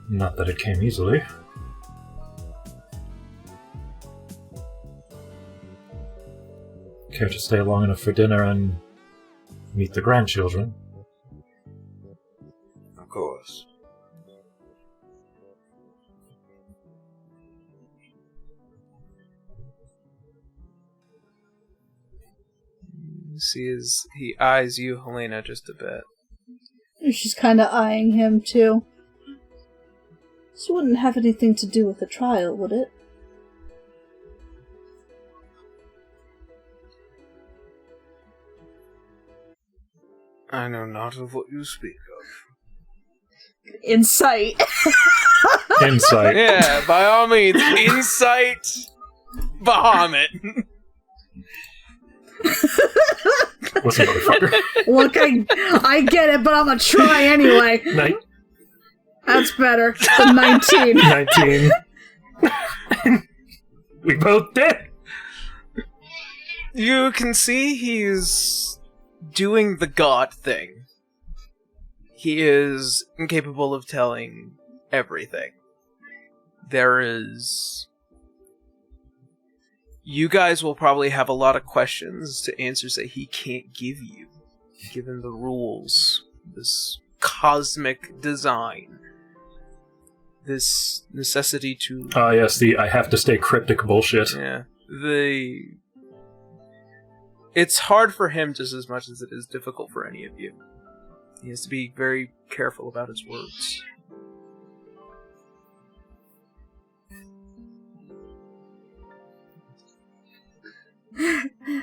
[SPEAKER 2] Not that it came easily. Care to stay long enough for dinner and meet the grandchildren?
[SPEAKER 4] Of course.
[SPEAKER 1] See as he eyes you, Halaena, just a bit.
[SPEAKER 3] She's kind of eyeing him, too. This wouldn't have anything to do with the trial, would it?
[SPEAKER 4] I know not of what you speak of.
[SPEAKER 3] Insight.
[SPEAKER 2] Insight.
[SPEAKER 1] Yeah, by all means, insight, Bahamut.
[SPEAKER 2] Listen, motherfucker.
[SPEAKER 3] Look, I get it, but I'm gonna try anyway. That's better than 19.
[SPEAKER 2] 19. We both did.
[SPEAKER 1] You can see he's doing the god thing. He is incapable of telling everything. There is... You guys will probably have a lot of questions to answers that he can't give you, given the rules, this cosmic design, this necessity to...
[SPEAKER 2] Yes, the I have to stay cryptic bullshit.
[SPEAKER 1] Yeah. It's hard for him just as much as it is difficult for any of you. He has to be very careful about his words.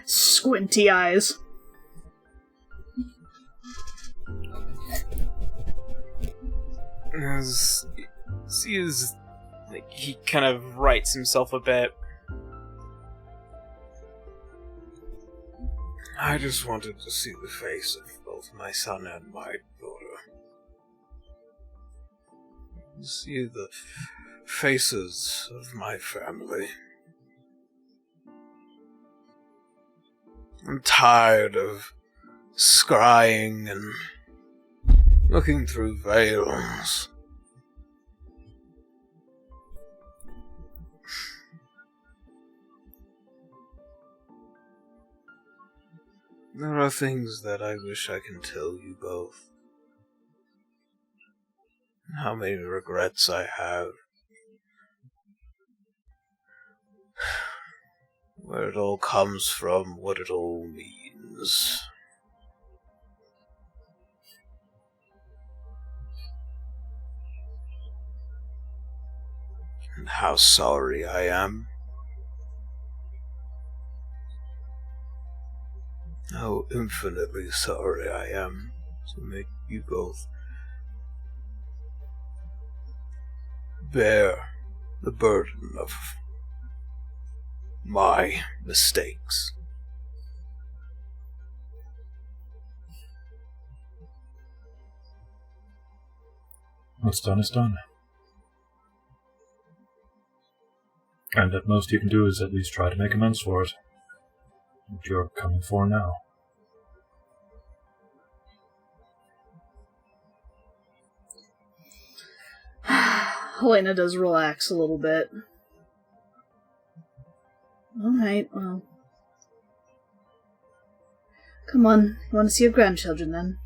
[SPEAKER 3] Squinty eyes.
[SPEAKER 1] He kind of rights himself a bit.
[SPEAKER 4] I just wanted to see the face of both my son and my daughter. See the faces of my family. I'm tired of scrying and looking through veils. There are things that I wish I can tell you both. How many regrets I have. Where it all comes from, what it all means. And how sorry I am. How infinitely sorry I am to make you both bear the burden of my mistakes.
[SPEAKER 2] What's done is done. And at most you can do is at least try to make amends for it. What you're coming for now.
[SPEAKER 3] Halaena does relax a little bit. Alright, well. Come on, you want to see your grandchildren then?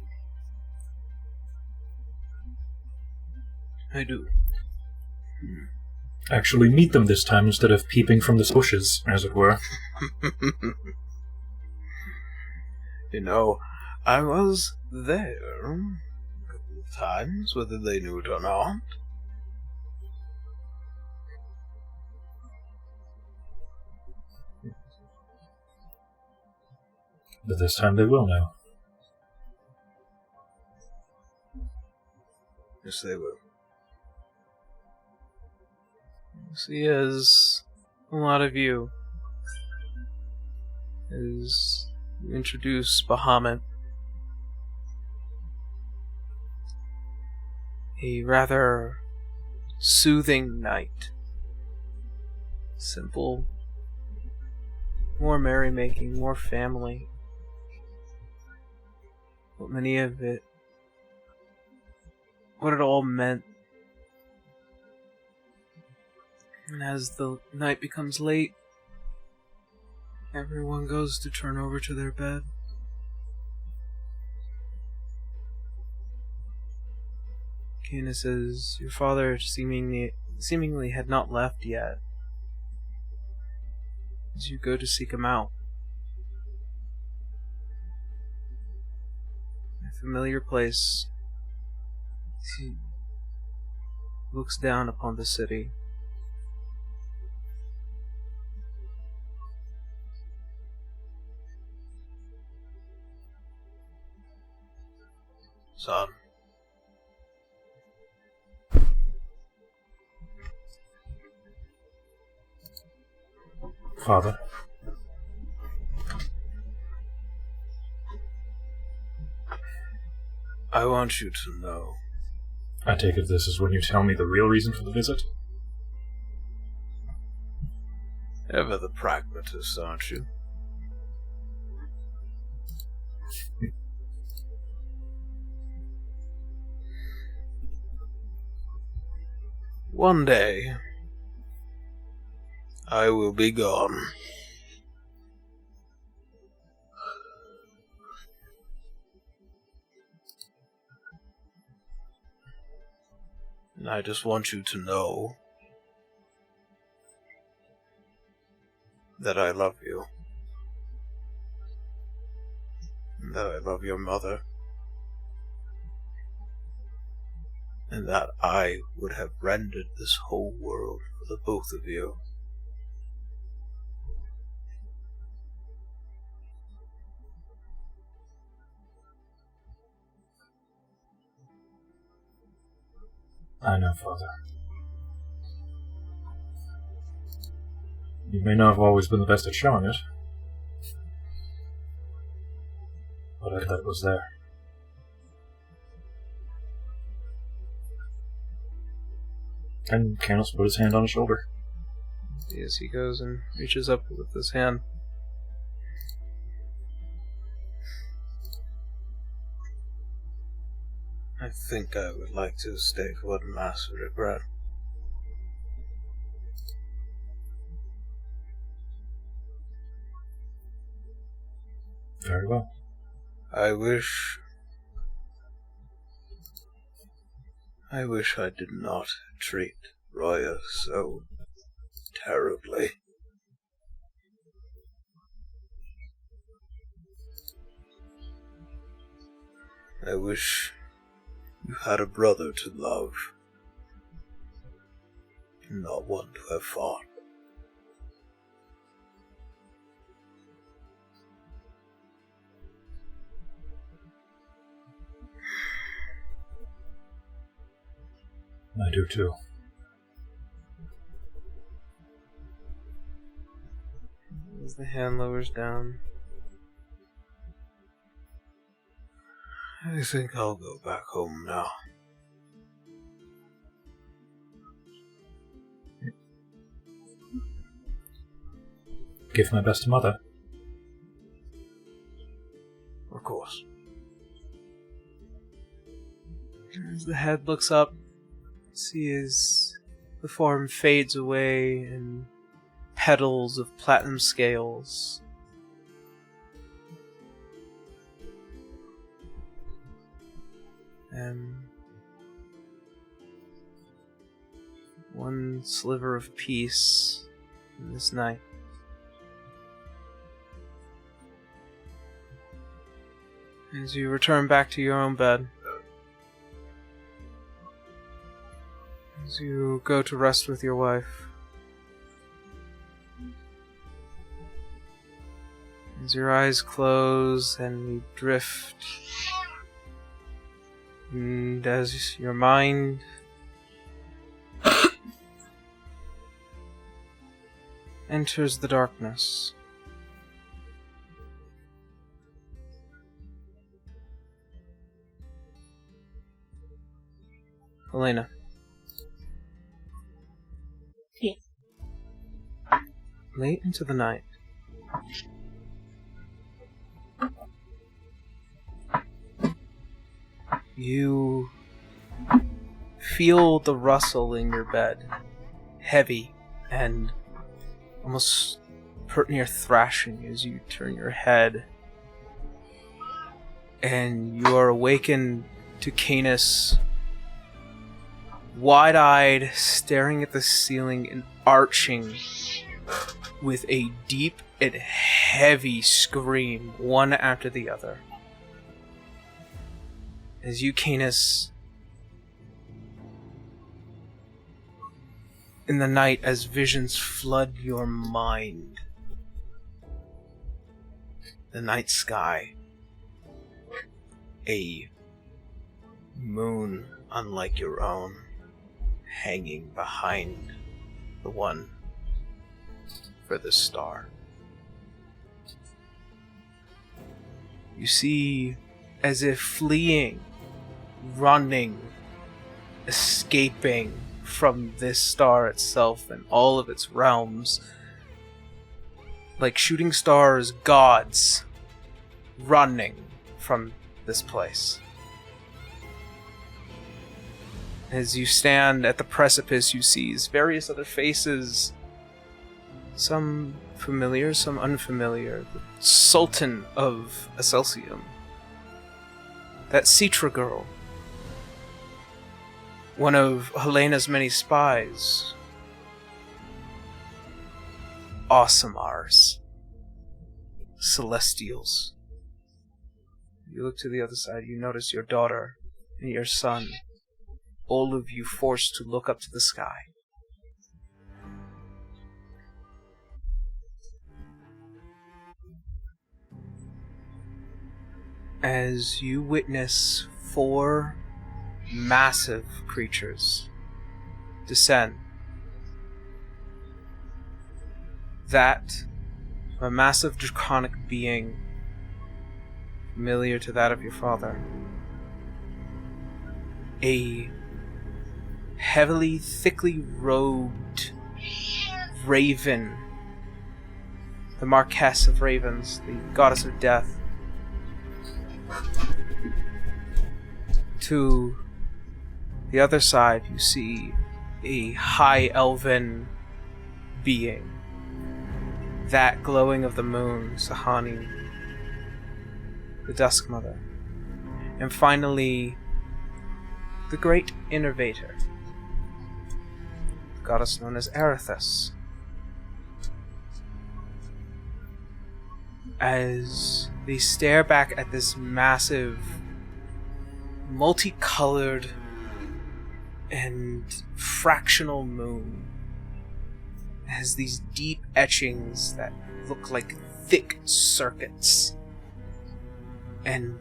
[SPEAKER 4] I do.
[SPEAKER 2] Actually meet them this time instead of peeping from the bushes, as it were.
[SPEAKER 4] You know, I was there a couple of times, whether they knew it or not.
[SPEAKER 2] But this time they will know.
[SPEAKER 4] Yes, they will.
[SPEAKER 1] See as a lot of you as you introduce Bahamut, a rather soothing night. Simple, more merrymaking, more family. But many of it, what it all meant. And as the night becomes late, everyone goes to turn over to their bed. Canus says, your father seemingly had not left yet. As you go to seek him out, a familiar place, he looks down upon the city.
[SPEAKER 4] Son.
[SPEAKER 2] Father.
[SPEAKER 4] I want you to know.
[SPEAKER 2] I take it this is when you tell me the real reason for the visit?
[SPEAKER 4] Ever the pragmatist, aren't you? One day, I will be gone. And I just want you to know that I love you. And that I love your mother. And that I would have rendered this whole world for the both of you.
[SPEAKER 2] I know, Father. You may not have always been the best at showing it, but I thought it was there. And Canus put his hand on his shoulder.
[SPEAKER 1] As he goes and reaches up with his hand.
[SPEAKER 4] I think I would like to stay for one last regret.
[SPEAKER 2] Very well.
[SPEAKER 4] I wish I did not treat Roya so terribly. I wish you had a brother to love, and not one to have fought.
[SPEAKER 2] I do too.
[SPEAKER 1] As the hand lowers down,
[SPEAKER 4] I think I'll go back home now.
[SPEAKER 2] Give my best to Mother.
[SPEAKER 4] Of course.
[SPEAKER 1] as the head looks up, see as the form fades away in petals of platinum scales. And one sliver of peace in this night. As you return back to your own bed, as you go to rest with your wife, as your eyes close and you drift, and as your mind enters the darkness. Halaena.
[SPEAKER 5] Yeah.
[SPEAKER 1] Late into the night, you feel the rustle in your bed, heavy and almost pert near thrashing as you turn your head, and you are awakened to Canus, wide-eyed, staring at the ceiling and arching with a deep and heavy scream, one after the other. As you, Canus, in the night, as visions flood your mind, the night sky, a moon unlike your own, hanging behind the one furthest star. You see, as if fleeing, running, escaping from this star itself and all of its realms, like shooting stars, gods, running from this place. As you stand at the precipice, you see various other faces, some familiar, some unfamiliar. The Sultan of Acelsium, that Citra girl, one of Helena's many spies, Awesamars, Celestials. You look to the other side, you notice your daughter and your son, all of you forced to look up to the sky. As you witness 4 massive creatures descend. That of a massive draconic being familiar to that of your father. A heavily, thickly robed raven, the Marquess of Ravens, the goddess of death. To the other side, you see a high elven being, that glowing of the moon, Sahani, the Dusk Mother. And finally, the great innovator, the goddess known as Erithus. As they stare back at this massive, multicolored and fractional moon, it has these deep etchings that look like thick circuits, and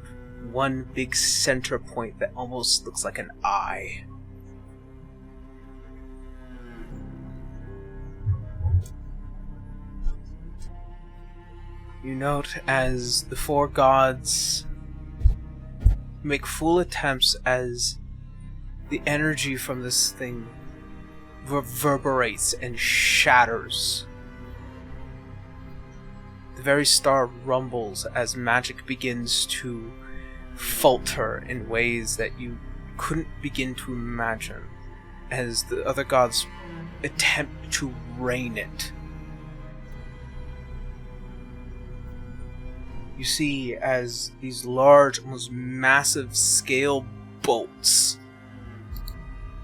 [SPEAKER 1] one big center point that almost looks like an eye. You note as the 4 gods make full attempts, as the energy from this thing reverberates and shatters. The very star rumbles as magic begins to falter in ways that you couldn't begin to imagine, as the other gods attempt to rein it. You see as these large, almost massive scale bolts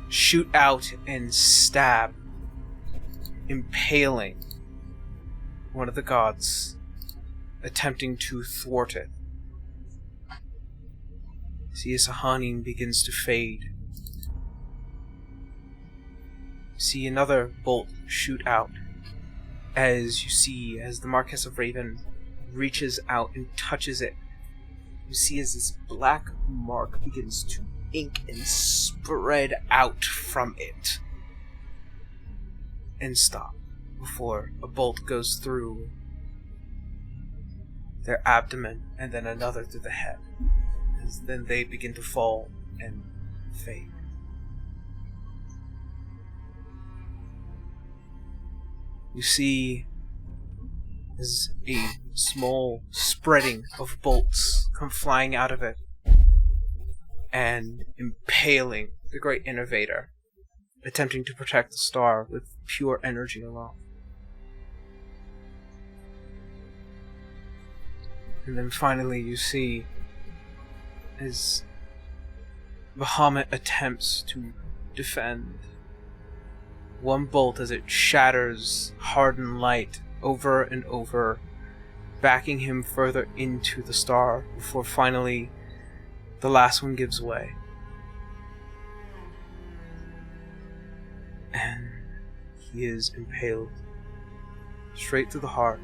[SPEAKER 1] shoot out and stab, impaling one of the gods, attempting to thwart it. See as Sahani begins to fade. See another bolt shoot out, as you see as the Marquess of Raven reaches out and touches it. You see as this black mark begins to ink and spread out from it, and stop, before a bolt goes through their abdomen and then another through the head. As then they begin to fall and fade. You see as a small spreading of bolts come flying out of it and impaling the great innovator, attempting to protect the star with pure energy alone. And then finally you see as Bahamut attempts to defend, one bolt as it shatters hardened light over and over, backing him further into the star before finally the last one gives way. And he is impaled straight through the heart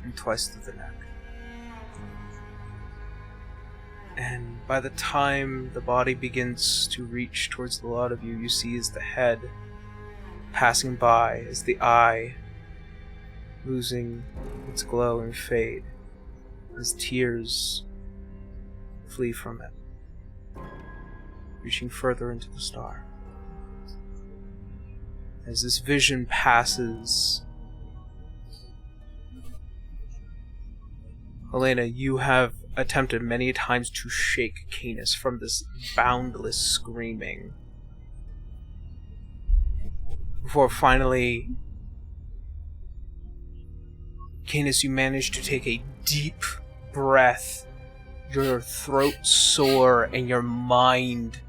[SPEAKER 1] and twice through the neck. And by the time the body begins to reach towards the lot of you, you see as the head passing by, as the eye losing its glow and fade, as tears flee from it, reaching further into the star. As this vision passes, Halaena, you have attempted many times to shake Canus from this boundless screaming, before finally, Canus, you manage to take a deep breath, your throat sore and your mind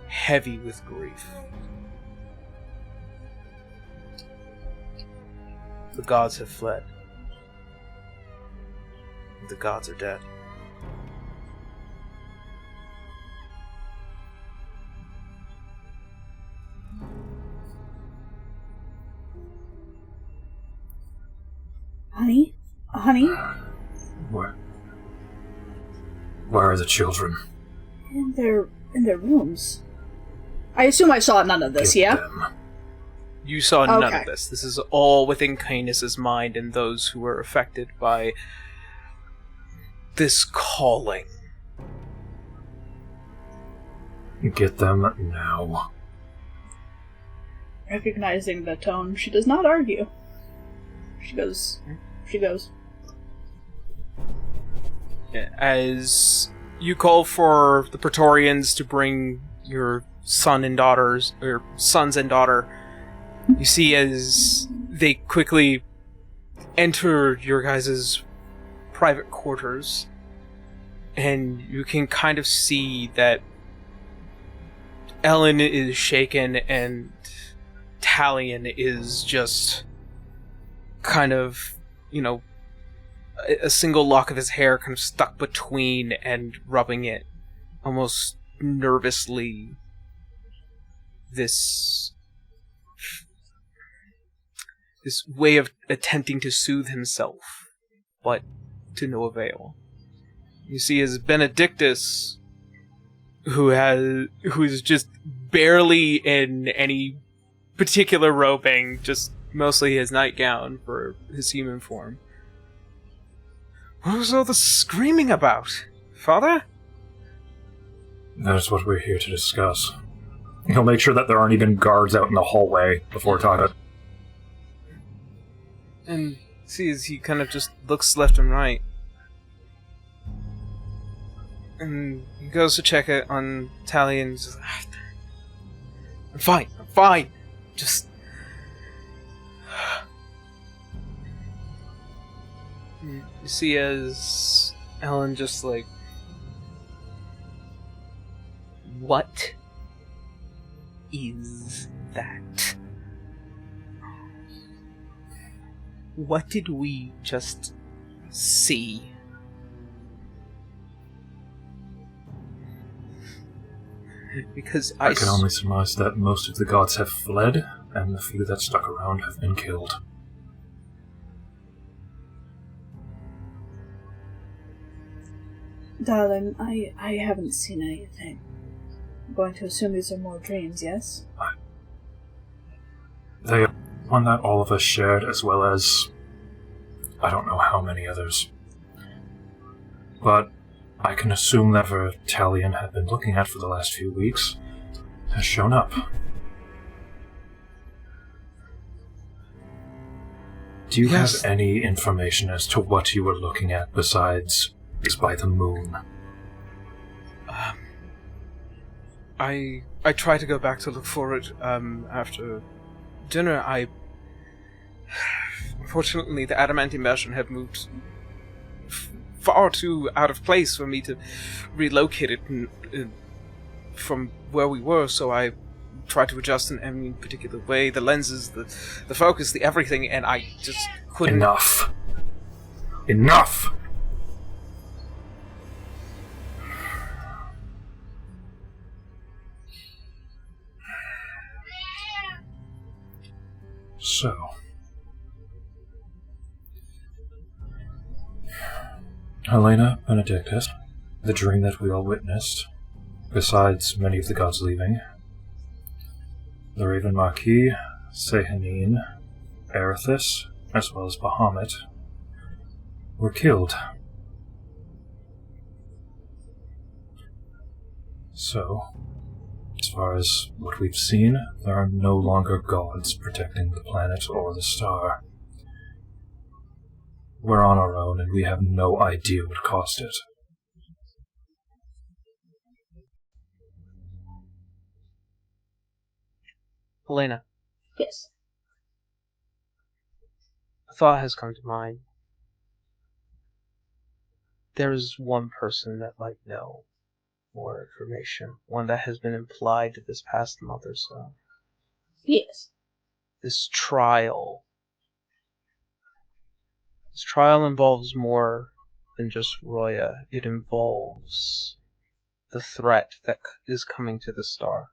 [SPEAKER 1] heavy with grief. The gods have fled. The gods are dead.
[SPEAKER 3] Honey? Honey?
[SPEAKER 2] Where are the children?
[SPEAKER 3] In their rooms. I assume I saw none of this,
[SPEAKER 2] Get
[SPEAKER 3] yeah?
[SPEAKER 2] them.
[SPEAKER 1] You saw none
[SPEAKER 3] Okay.
[SPEAKER 1] of this. This is all within Canus' mind and those who were affected by this calling.
[SPEAKER 2] Get them now.
[SPEAKER 3] Recognizing the tone, she does not argue. She goes.
[SPEAKER 1] As you call for the Praetorians to bring your sons and daughter, you see as they quickly enter your guys' private quarters, and you can kind of see that Ellen is shaken and Talion is just kind of, a single lock of his hair kind of stuck between and rubbing it almost nervously. This way of attempting to soothe himself, but to no avail. You see as Benedictus, who's just barely in any particular robing, just mostly his nightgown for his human form. What was all the screaming about, Father?
[SPEAKER 2] That's what we're here to discuss. He'll make sure that there aren't even guards out in the hallway before talking.
[SPEAKER 1] And see as he kind of just looks left and right. And he goes to check it on Tally and says, I'm fine. Just... You see as Ellen just like... What is that? What did we just see? Because
[SPEAKER 2] I can only surmise that most of the gods have fled, and the few that stuck around have been killed.
[SPEAKER 3] Darling, I haven't seen anything. I'm going to assume these are more dreams, yes?
[SPEAKER 2] They are one that all of us shared, as well as I don't know how many others. But I can assume that whatever Talion had been looking at for the last few weeks has shown up. Do you
[SPEAKER 1] Yes.
[SPEAKER 2] have any information as to what you were looking at besides is by the moon?
[SPEAKER 1] I tried to go back to look for it after dinner. Unfortunately, the Adamantine Bastion had moved far too out of place for me to relocate it from where we were, so I tried to adjust in any particular way. The lenses, the focus, the everything, and I just couldn't...
[SPEAKER 2] Enough! Enough! So... Halaena, Benedictus, the dream that we all witnessed, besides many of the gods leaving, the Raven Marquis, Sehanine, Erithus, as well as Bahamut, were killed. So, as far as what we've seen, there are no longer gods protecting the planet or the star. We're on our own, and we have no idea what caused it.
[SPEAKER 1] Halaena,
[SPEAKER 3] Yes.
[SPEAKER 1] a thought has come to mind. There is one person that might know more information, one that has been implied this past month or so.
[SPEAKER 3] Yes.
[SPEAKER 1] This trial involves more than just Roya. It involves the threat that is coming to the star.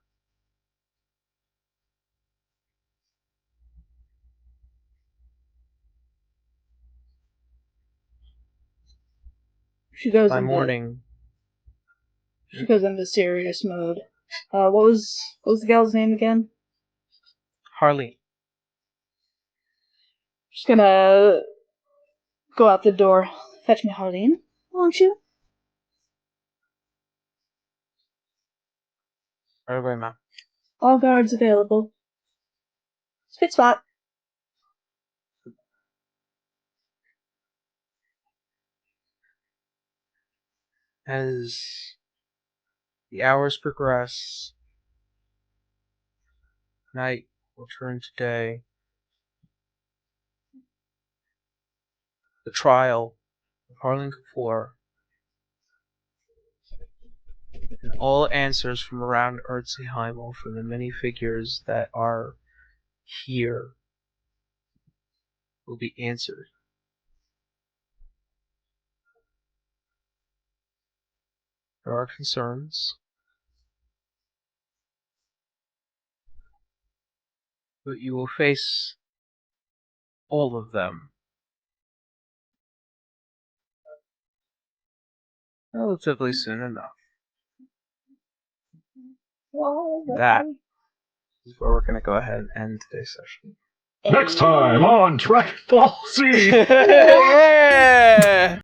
[SPEAKER 3] She goes
[SPEAKER 1] By
[SPEAKER 3] into
[SPEAKER 1] morning,
[SPEAKER 3] She goes into serious mode. What was the gal's name again?
[SPEAKER 1] Harleen.
[SPEAKER 3] She's gonna go out the door. Fetch me Harleen, won't you?
[SPEAKER 1] Right away, ma'am.
[SPEAKER 3] All guards available. Spit spot.
[SPEAKER 1] As the hours progress, night will turn to day. The trial of Harleen Kapoor and all answers from around Erzheimel from the many figures that are here will be answered. There are concerns, but you will face all of them relatively soon enough. That is where we're going to go ahead and end today's session.
[SPEAKER 2] Next time on Dragon Ball Z!
[SPEAKER 1] Yeah!